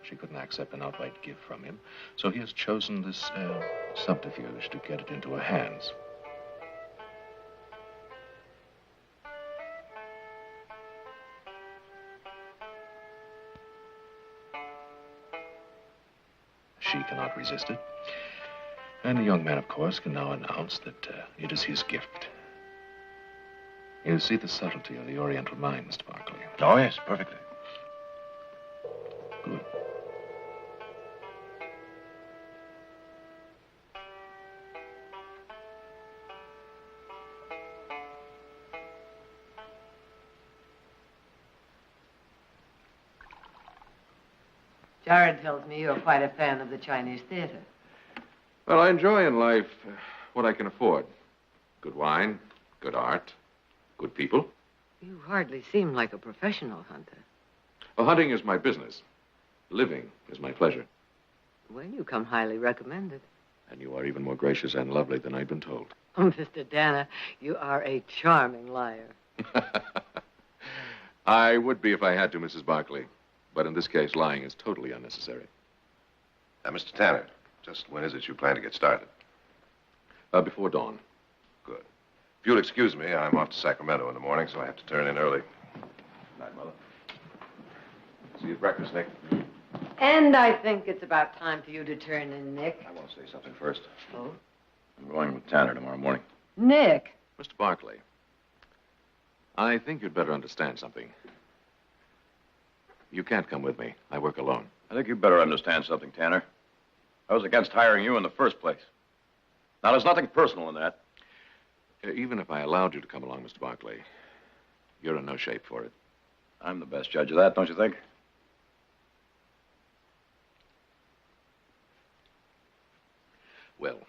She couldn't accept an outright gift from him, so he has chosen this subterfuge to get it into her hands. She cannot resist it. And the young man, of course, can now announce that it is his gift. You see the subtlety of the Oriental mind, Mr. Barkley. Oh, yes, perfectly. Good. Jared tells me you're quite a fan of the Chinese theater. Well, I enjoy in life what I can afford. Good wine, good art, good people. You hardly seem like a professional hunter. Well, hunting is my business. Living is my pleasure. Well, you come highly recommended. And you are even more gracious and lovely than I'd been told. Oh, Mr. Danner, you are a charming liar. I would be if I had to, Mrs. Barkley. But in this case, lying is totally unnecessary. Mr. Tanner, just when is it you plan to get started? Before dawn. Good. If you'll excuse me, I'm off to Sacramento in the morning, so I have to turn in early. Good night, Mother. See you at breakfast, Nick. And I think it's about time for you to turn in, Nick. I want to say something first. Oh? I'm going with Tanner tomorrow morning. Nick. Mr. Barkley, I think you'd better understand something. You can't come with me. I work alone. I think you better understand something, Tanner. I was against hiring you in the first place. Now, there's nothing personal in that. Even if I allowed you to come along, Mr. Barkley, you're in no shape for it. I'm the best judge of that, don't you think? Well,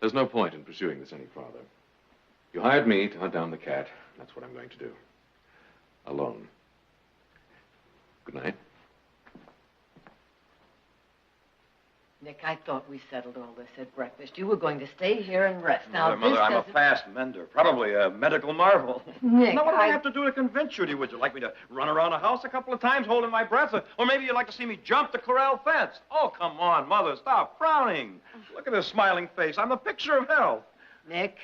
there's no point in pursuing this any farther. You hired me to hunt down the cat. That's what I'm going to do. Alone. Good night. Nick, I thought we settled all this at breakfast. You were going to stay here and rest. Now, Mother, this I'm a doesn't... fast mender. Probably a medical marvel. Nick, now, what do I have to do to convince you? Would you like me to run around the house a couple of times holding my breath? Or maybe you'd like to see me jump the corral fence? Oh, come on, Mother, stop frowning. Look at this smiling face. I'm the picture of health. Nick,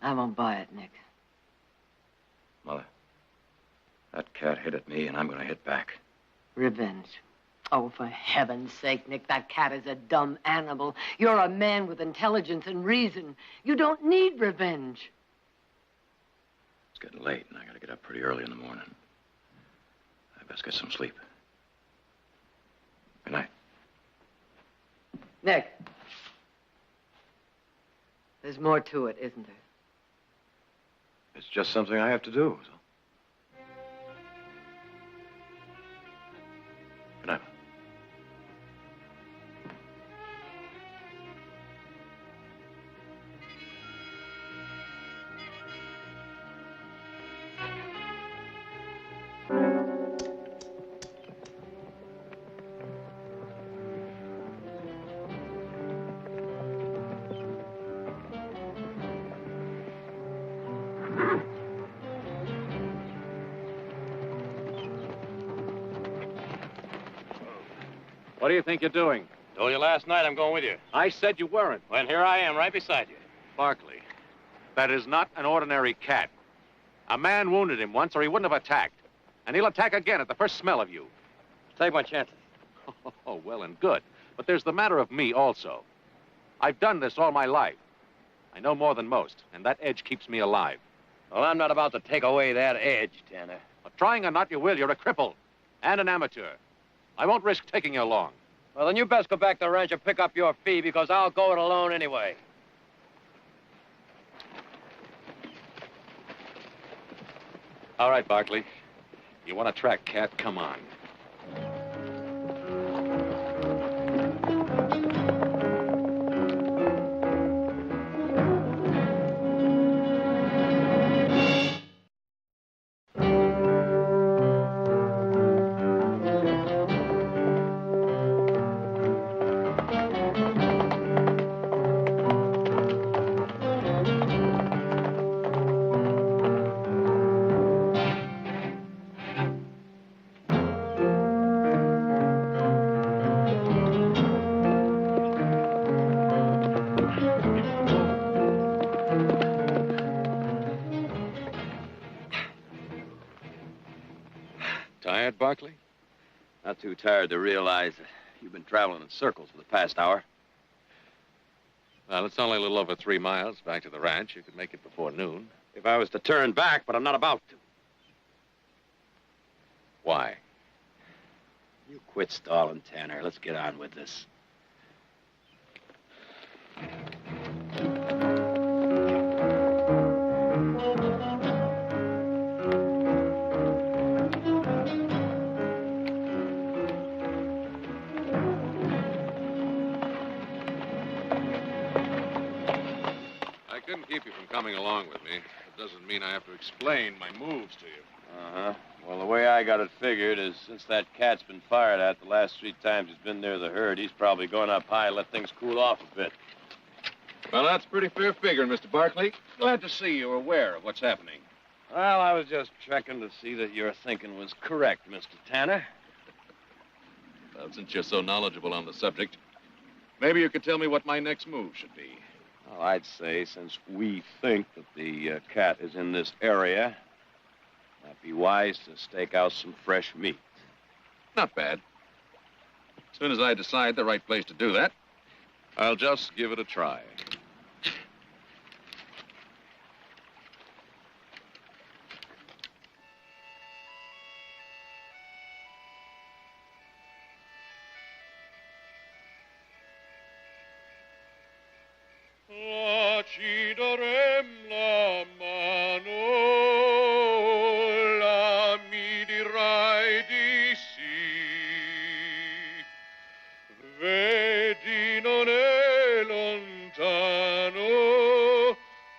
I won't buy it, Nick. Mother, that cat hit at me, and I'm going to hit back. Revenge. Oh, for heaven's sake, Nick, that cat is a dumb animal. You're a man with intelligence and reason. You don't need revenge. It's getting late, and I got to get up pretty early in the morning. I best get some sleep. Good night. Nick, there's more to it, isn't there? It's just something I have to do. So. Good night. What do you think you're doing? Told you last night I'm going with you. I said you weren't. Well, here I am, right beside you. Barkley, that is not an ordinary cat. A man wounded him once, or he wouldn't have attacked. And he'll attack again at the first smell of you. Take my chances. Oh, well and good. But there's the matter of me also. I've done this all my life. I know more than most, and that edge keeps me alive. Well, I'm not about to take away that edge, Tanner. But trying or not you will, you're a cripple and an amateur. I won't risk taking you along. Well, then you best go back to the ranch and pick up your fee, because I'll go it alone anyway. All right, Barkley. You want to track Cat? Come on. Tired, Barkley? Not too tired to realize that you've been traveling in circles for the past hour. Well, it's only a little over 3 miles back to the ranch. You could make it before noon. If I was to turn back, but I'm not about to. Why? You quit stalling, Tanner. Let's get on with this. I couldn't keep you from coming along with me. It doesn't mean I have to explain my moves to you. Uh-huh. Well, the way I got it figured is since that cat's been fired at the last 3 times he's been near the herd, he's probably going up high and let things cool off a bit. Well, that's pretty fair figuring, Mr. Barkley. Glad to see you're aware of what's happening. Well, I was just checking to see that your thinking was correct, Mr. Tanner. Well, since you're so knowledgeable on the subject, maybe you could tell me what my next move should be. Well, I'd say since we think that the cat is in this area, it'd be wise to stake out some fresh meat. Not bad. As soon as I decide the right place to do that, I'll just give it a try. Ci darem la mano, la mi dirai di sì. Vedi non è lontano,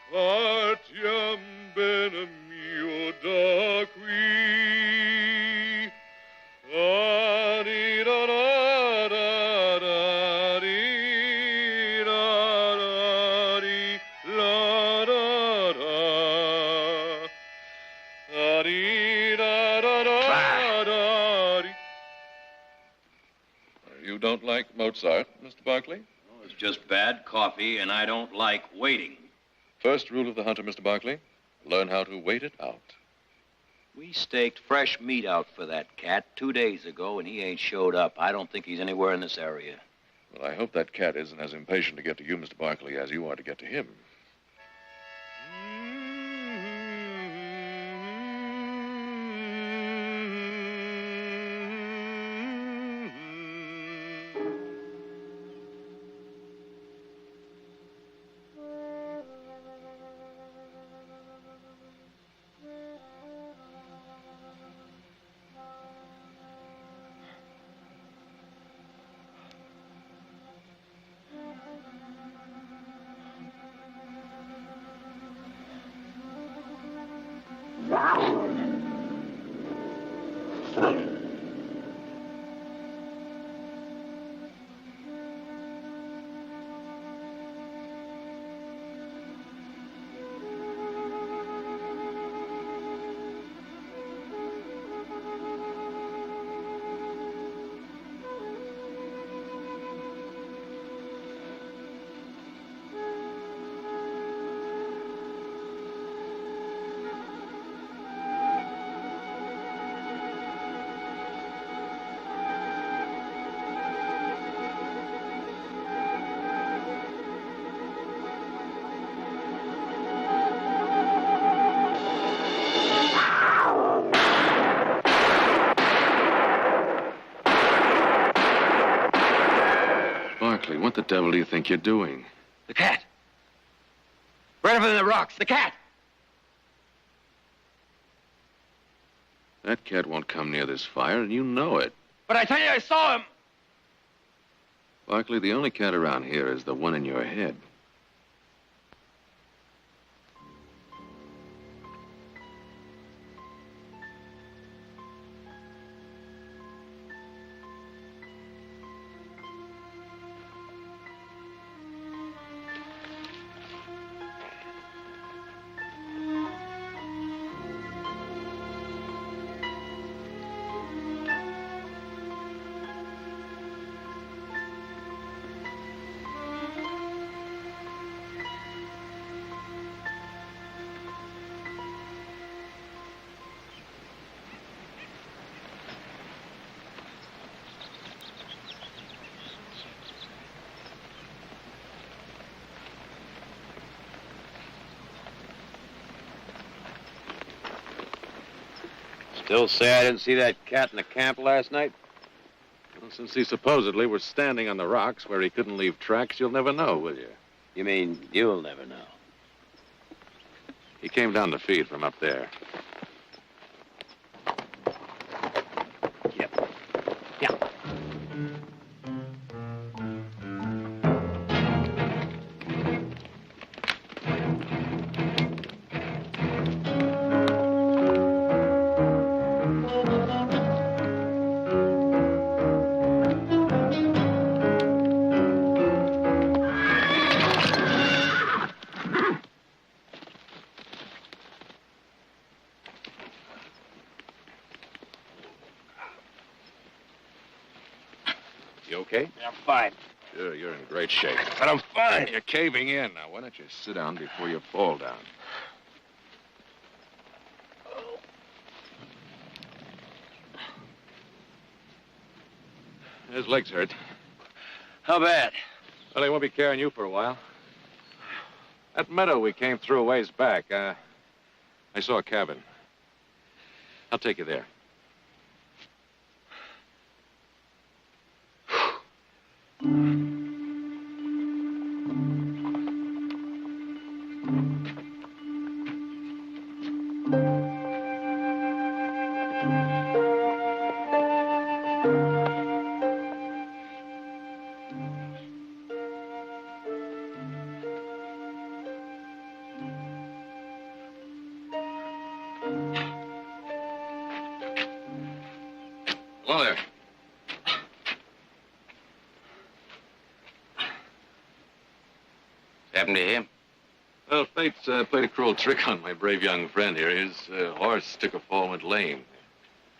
partiam bene mio da qui. You don't like Mozart, Mr. Barkley? Well, it's just bad coffee, and I don't like waiting. First rule of the hunter, Mr. Barkley, learn how to wait it out. We staked fresh meat out for that cat 2 days ago, and he ain't showed up. I don't think he's anywhere in this area. Well, I hope that cat isn't as impatient to get to you, Mr. Barkley, as you are to get to him. Barkley, what the devil do you think you're doing? The cat. Right over in the rocks. The cat. That cat won't come near this fire, and you know it. But I tell you, I saw him. Barkley, the only cat around here is the one in your head. Still say I didn't see that cat in the camp last night? Well, since he supposedly was standing on the rocks where he couldn't leave tracks, you'll never know, will you? You mean you'll never know? He came down to feed from up there. You okay? Yeah, I'm fine. Sure, you're in great shape. But I'm fine. You're caving in. Now, why don't you sit down before you fall down? His legs hurt. How bad? Well, he won't be carrying you for a while. That meadow we came through a ways back, I saw a cabin. I'll take you there. Hello there. What happened to him? Well, fate's played a cruel trick on my brave young friend here. His horse took a fall and went lame.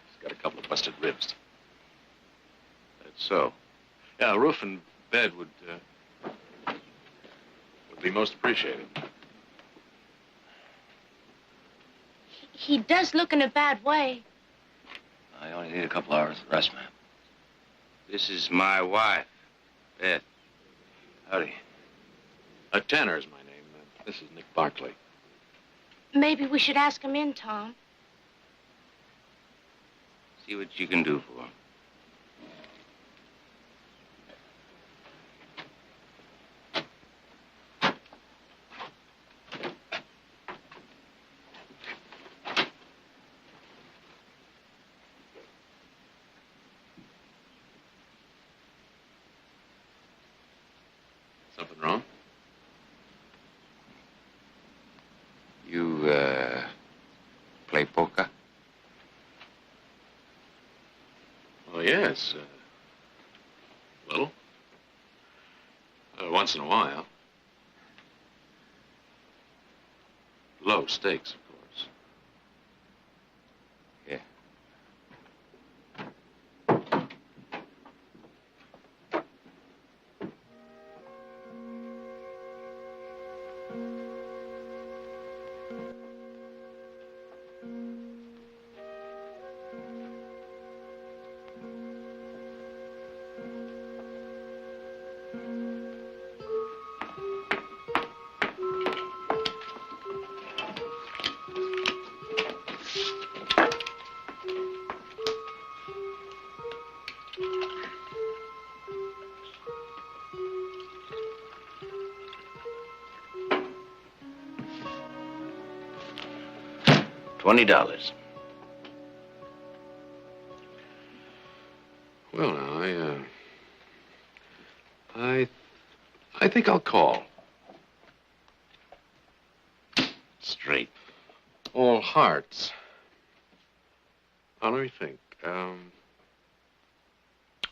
He's got a couple of busted ribs. That's so. Yeah, a roof and bed would be most appreciated. He does look in a bad way. I only need a couple hours of rest, ma'am. This is my wife, Beth. Howdy. Tanner is my name. This is Nick Barkley. Maybe we should ask him in, Tom. See what you can do for him. Something wrong? You, play poker? Oh, yes. Little. Once in a while. Low stakes, of course. Yeah. $20. Well, now, I think I'll call. Straight. All hearts. Now, let me think.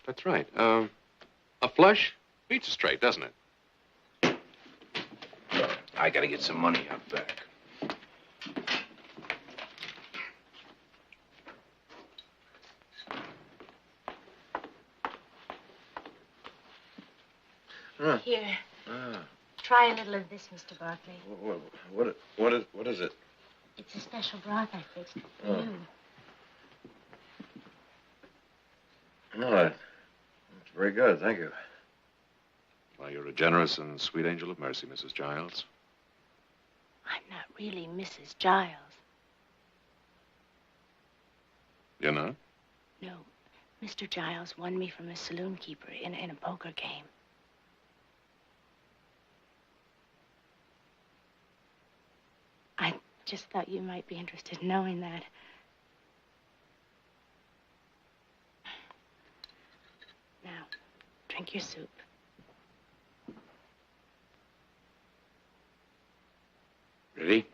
That's right. A flush beats a straight, doesn't it? I gotta get some money out back. Here. Try a little of this, Mr. Barkley. What is it? It's a special broth I fixed for Oh. you. No, that's very good. Thank you. Well, you're a generous and sweet angel of mercy, Mrs. Giles. I'm not really Mrs. Giles. You're not? No. Mr. Giles won me from a saloon keeper in a poker game. I just thought you might be interested in knowing that. Now, drink your soup. Ready?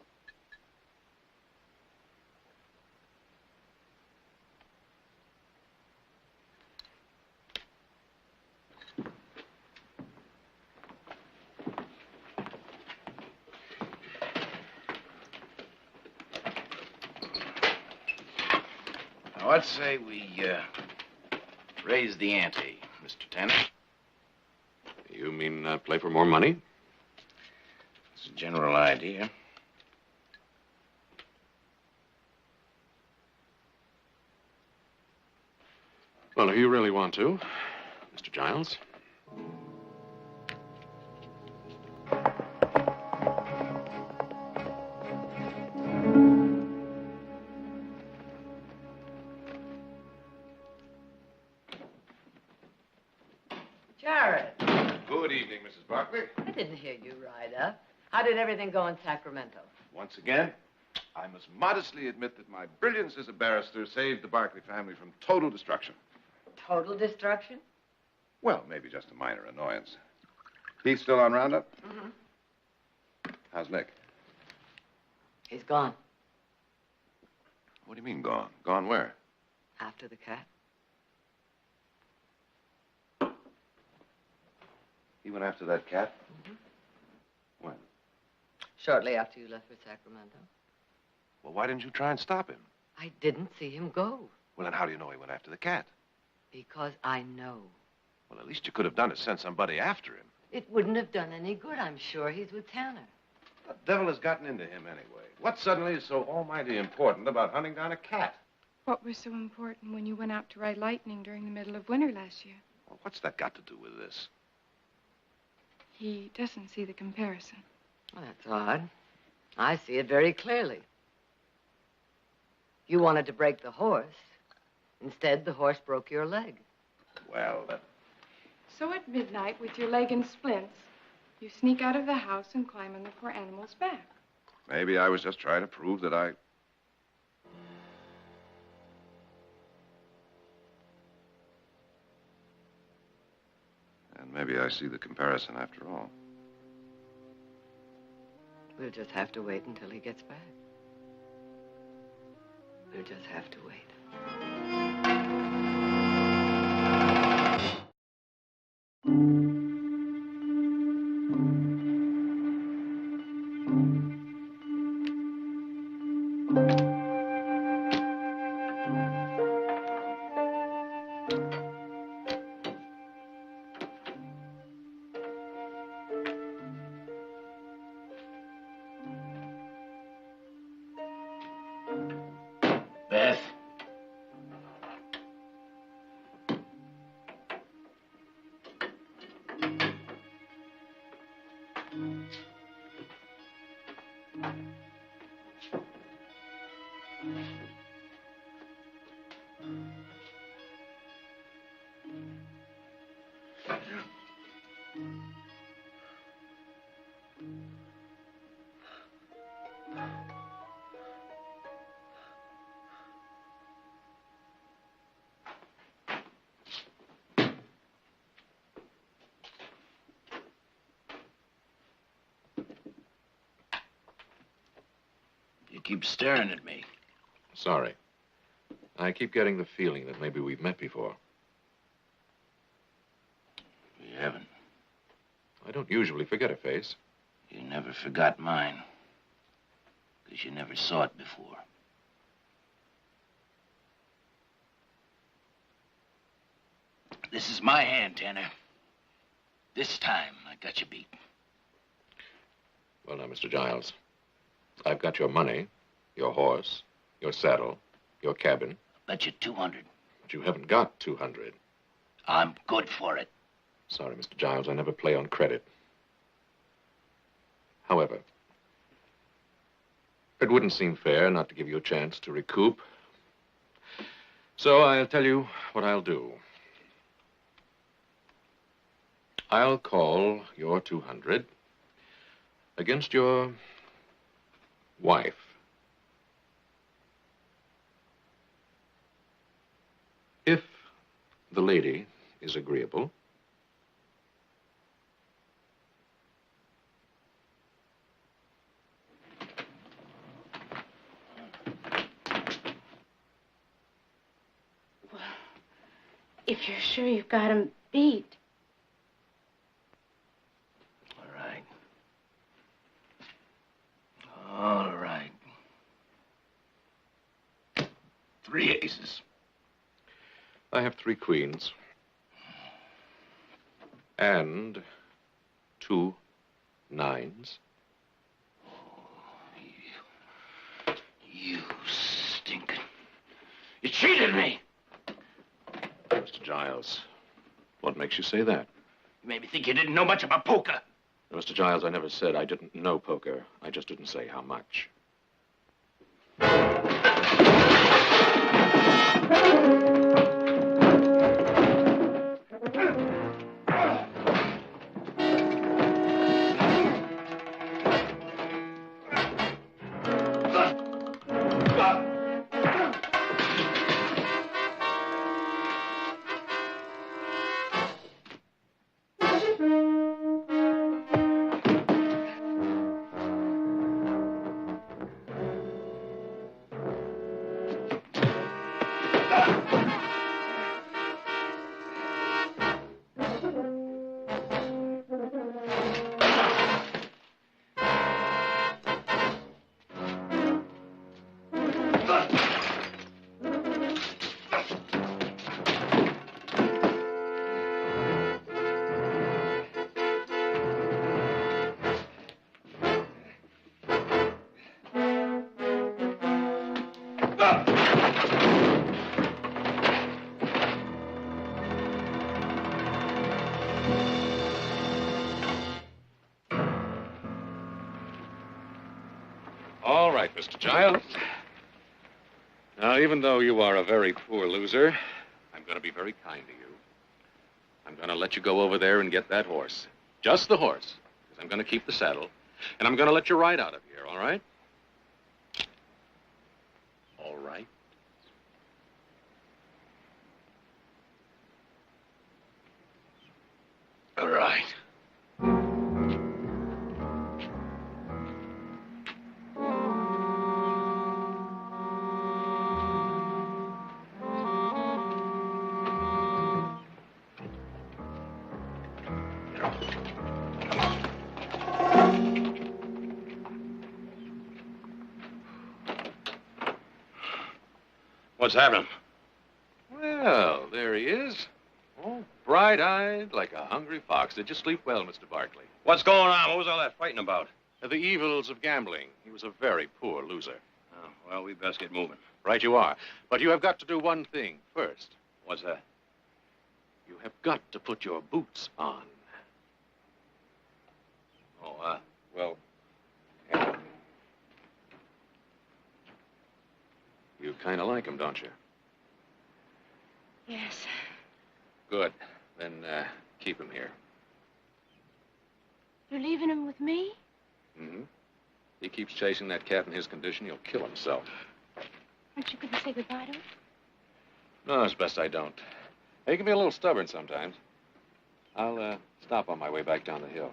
Now, let's say we raise the ante, Mr. Tanner. You mean play for more money? It's a general idea. Well, if you really want to, Mr. Giles. Jared, Good evening, Mrs. Barkley. I didn't hear you ride up. How did everything go in Sacramento? Once again, I must modestly admit that my brilliance as a barrister saved the Barkley family from total destruction. Total destruction? Well, maybe just a minor annoyance. He's still on Roundup? Mm-hmm. How's Nick? He's gone. What do you mean gone? Gone where? After the cat. He went after that cat? Mm-hmm. When? Shortly after you left for Sacramento. Well, why didn't you try and stop him? I didn't see him go. Well, then how do you know he went after the cat? Because I know. Well, at least you could have done is send somebody after him. It wouldn't have done any good, I'm sure. He's with Tanner. The devil has gotten into him anyway. What suddenly is so almighty important about hunting down a cat? What was so important when you went out to ride lightning during the middle of winter last year? Well, what's that got to do with this? He doesn't see the comparison. Well, that's odd. I see it very clearly. You wanted to break the horse. Instead, the horse broke your leg. Well, that... So at midnight, with your leg in splints, you sneak out of the house and climb on the poor animal's back. Maybe I was just trying to prove that I... And maybe I see the comparison after all. We'll just have to wait until he gets back. We'll just have to wait. Beth. keep staring at me. Sorry. I keep getting the feeling that maybe we've met before. We haven't. I don't usually forget a face. You never forgot mine. Because you never saw it before. This is my hand, Tanner. This time, I got you beat. Well, now, Mr. Giles, I've got your money, your horse, your saddle, your cabin. I'll bet you 200. But you haven't got 200. I'm good for it. Sorry, Mr. Giles, I never play on credit. However, it wouldn't seem fair not to give you a chance to recoup. So I'll tell you what I'll do. I'll call your 200 against your wife. If the lady is agreeable. Well, if you're sure you've got him beat. All right. 3 aces. I have 3 queens. And 2 nines. You stinking. You cheated me. Mr. Giles, what makes you say that? You made me think you didn't know much about poker. Mr. Giles, I never said I didn't know poker. I just didn't say how much. All right, Mr. Giles. Now, even though you are a very poor loser, I'm going to be very kind to you. I'm going to let you go over there and get that horse. Just the horse, because I'm going to keep the saddle. And I'm going to let you ride out of here, all right? All right. All right. What's happening? Well, there he is. All bright-eyed like a hungry fox. Did you sleep well, Mr. Barkley? What's going on? What was all that fighting about? The evils of gambling. He was a very poor loser. Oh, well, we best get moving. Right you are. But you have got to do one thing first. What's that? You have got to put your boots on. Oh, well, you kind of like him, don't you? Yes. Good. Then, keep him here. You're leaving him with me? Mm-hmm. He keeps chasing that cat in his condition, he'll kill himself. Aren't you going to say goodbye to him? No, it's best I don't. He can be a little stubborn sometimes. I'll, stop on my way back down the hill.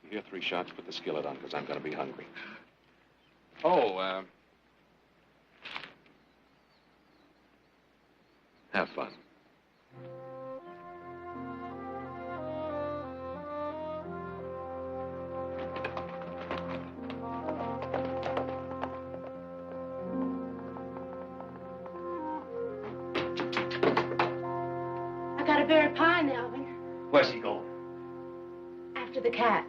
You hear 3 shots, put the skillet on, because I'm going to be hungry. Oh, Have fun. I got a berry pie, Alvin. Where's he going? After the cat.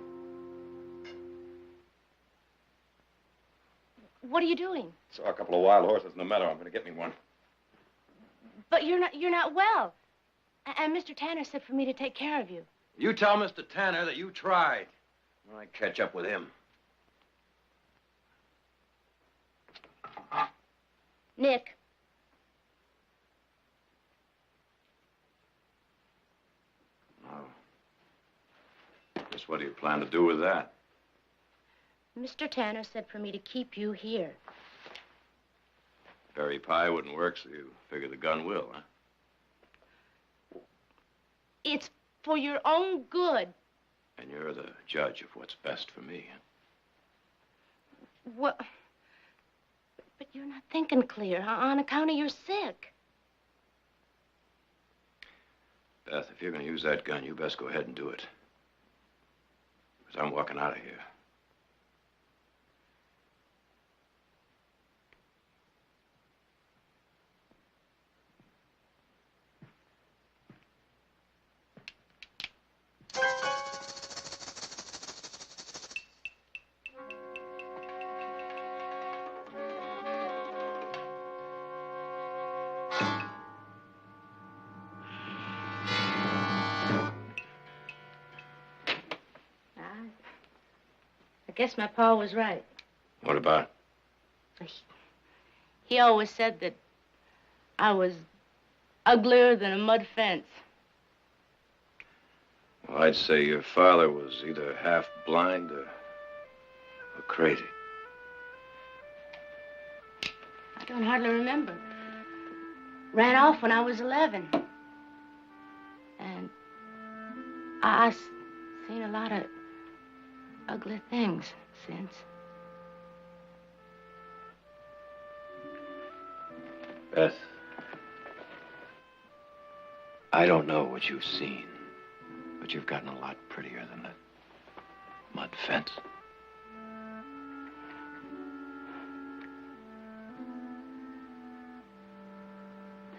What are you doing? Saw a couple of wild horses in the meadow. I'm going to get me one. But you're not well. And Mr. Tanner said for me to take care of you. You tell Mr. Tanner that you tried. I catch up with him. Nick. Just what do you plan to do with that? Mr. Tanner said for me to keep you here. Berry pie wouldn't work, so you figure the gun will, huh? It's for your own good. And you're the judge of what's best for me. What? But you're not thinking clear on account of you're sick. Beth, if you're going to use that gun, you best go ahead and do it. Because I'm walking out of here. I guess my pa was right. What about? He always said that I was uglier than a mud fence. Well, I'd say your father was either half blind or crazy. I don't hardly remember. Ran off when I was 11. And I've seen a lot of ugly things since. Beth, I don't know what you've seen, but you've gotten a lot prettier than that mud fence.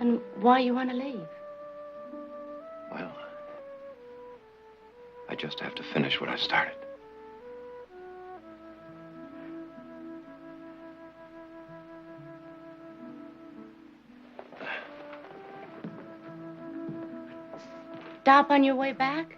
Then why you want to leave? Well, I just have to finish what I started. Stop on your way back?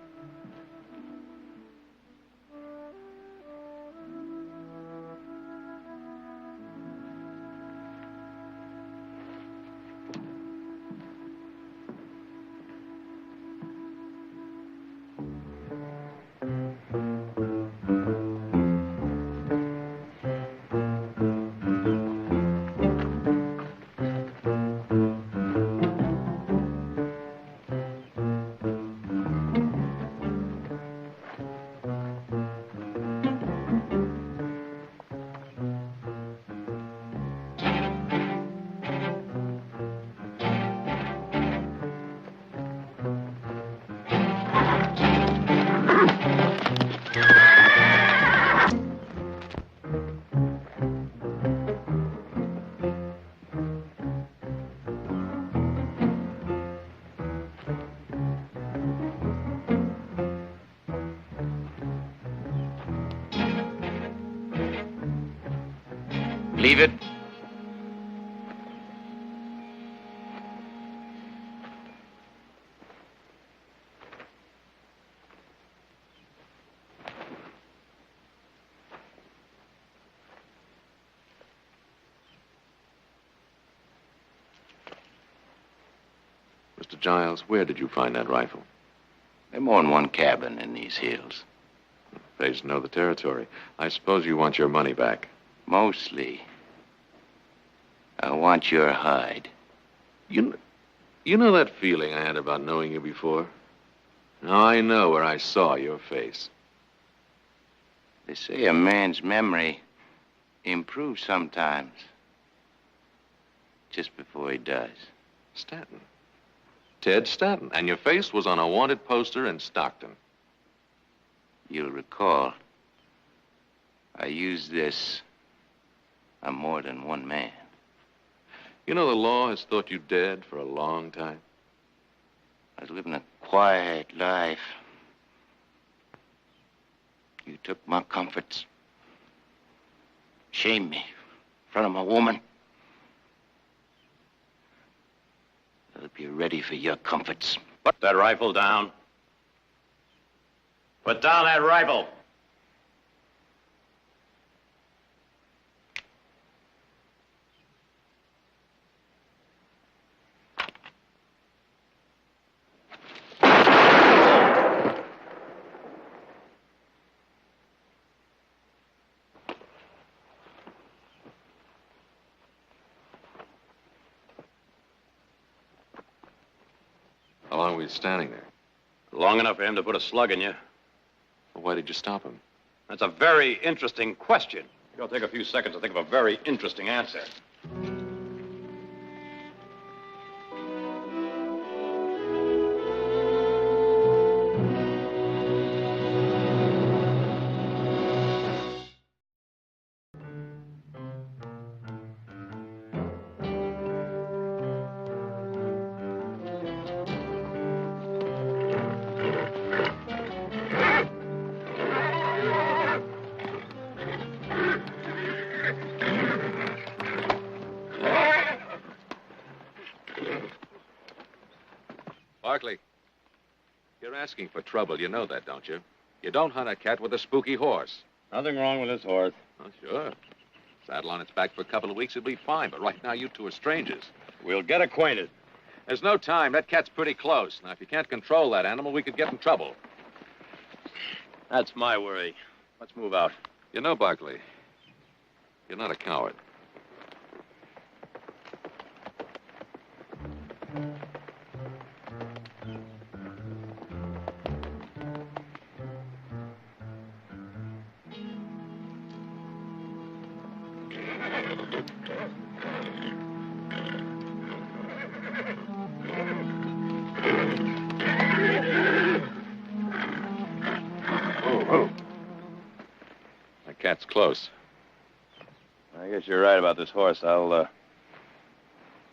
Leave it. Mr. Giles, where did you find that rifle? They're more than one cabin in these hills. They know the territory. I suppose you want your money back. Mostly. I want your hide. You know that feeling I had about knowing you before? Now I know where I saw your face. They say a man's memory improves sometimes. Just before he does. Stanton, Ted Stanton. And your face was on a wanted poster in Stockton. You'll recall, I used this on more than one man. You know the law has thought you dead for a long time. I was living a quiet life. You took my comforts. Shamed me in front of my woman. I hope you're ready for your comforts. Put that rifle down. Put down that rifle. How long were you standing there? Long enough for him to put a slug in you. Well, why did you stop him? That's a very interesting question. You'll take a few seconds to think of a very interesting answer. Barkley, you're asking for trouble. You know that, don't you? You don't hunt a cat with a spooky horse. Nothing wrong with this horse. Oh, sure. Saddle on its back for a couple of weeks, it'll be fine. But right now, you two are strangers. We'll get acquainted. There's no time. That cat's pretty close. Now, if you can't control that animal, we could get in trouble. That's my worry. Let's move out. You know, Barkley, you're not a coward. That cat's close. I guess you're right about this horse. I'll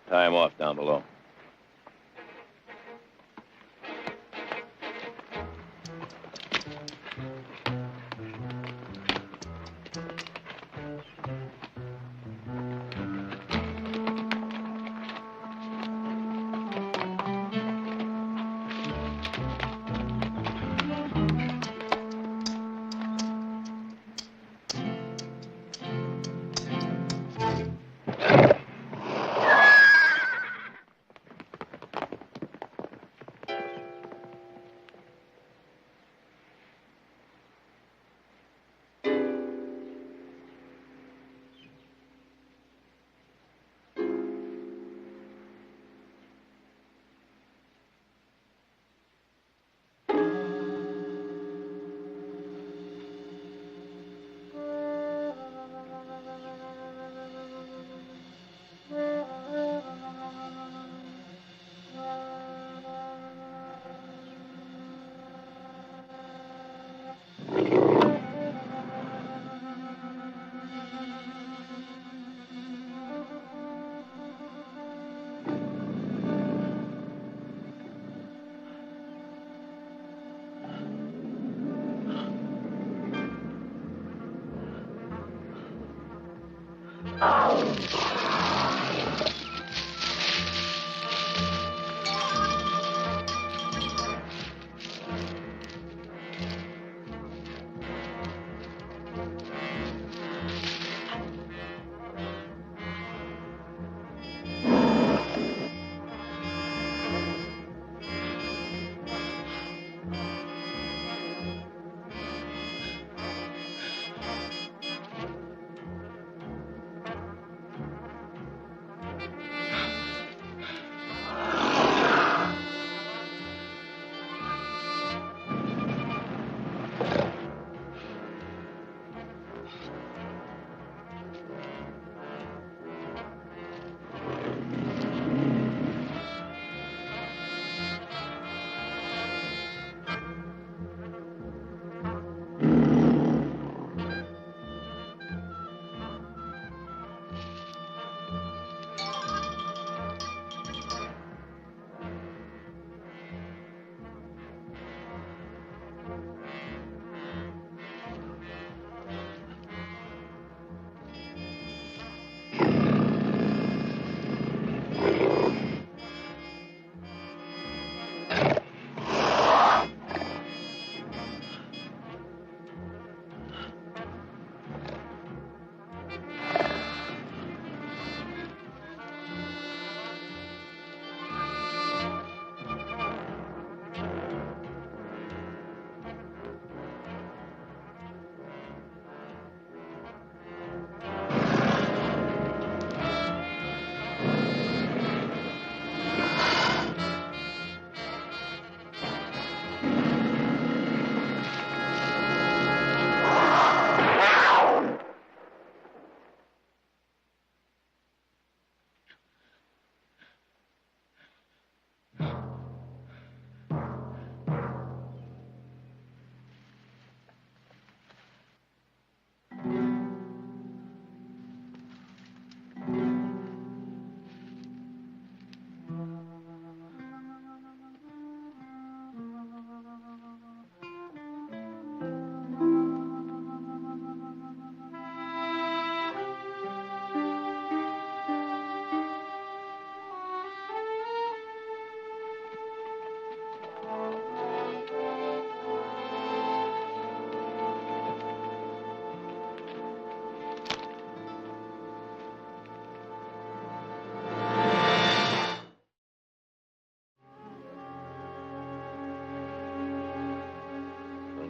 tie him off down below.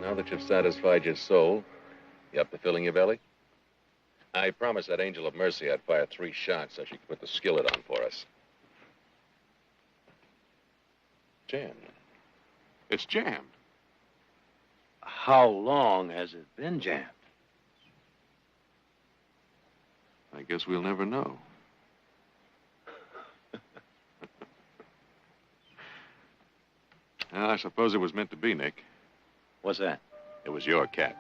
Now that you've satisfied your soul, you up to filling your belly? I promised that angel of mercy I'd fire 3 shots so she could put the skillet on for us. Jammed. It's jammed. How long has it been jammed? I guess we'll never know. Well, I suppose it was meant to be, Nick. What's that? It was your cat.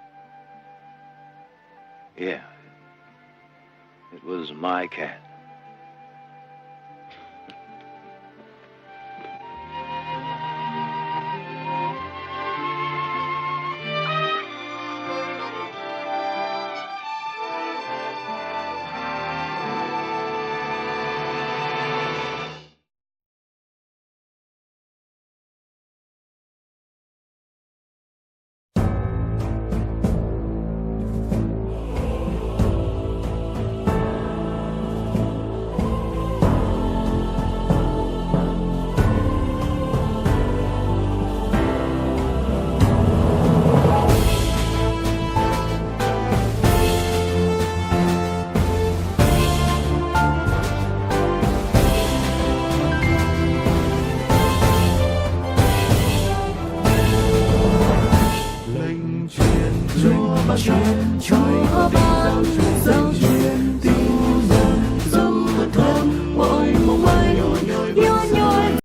Yeah. It was my cat.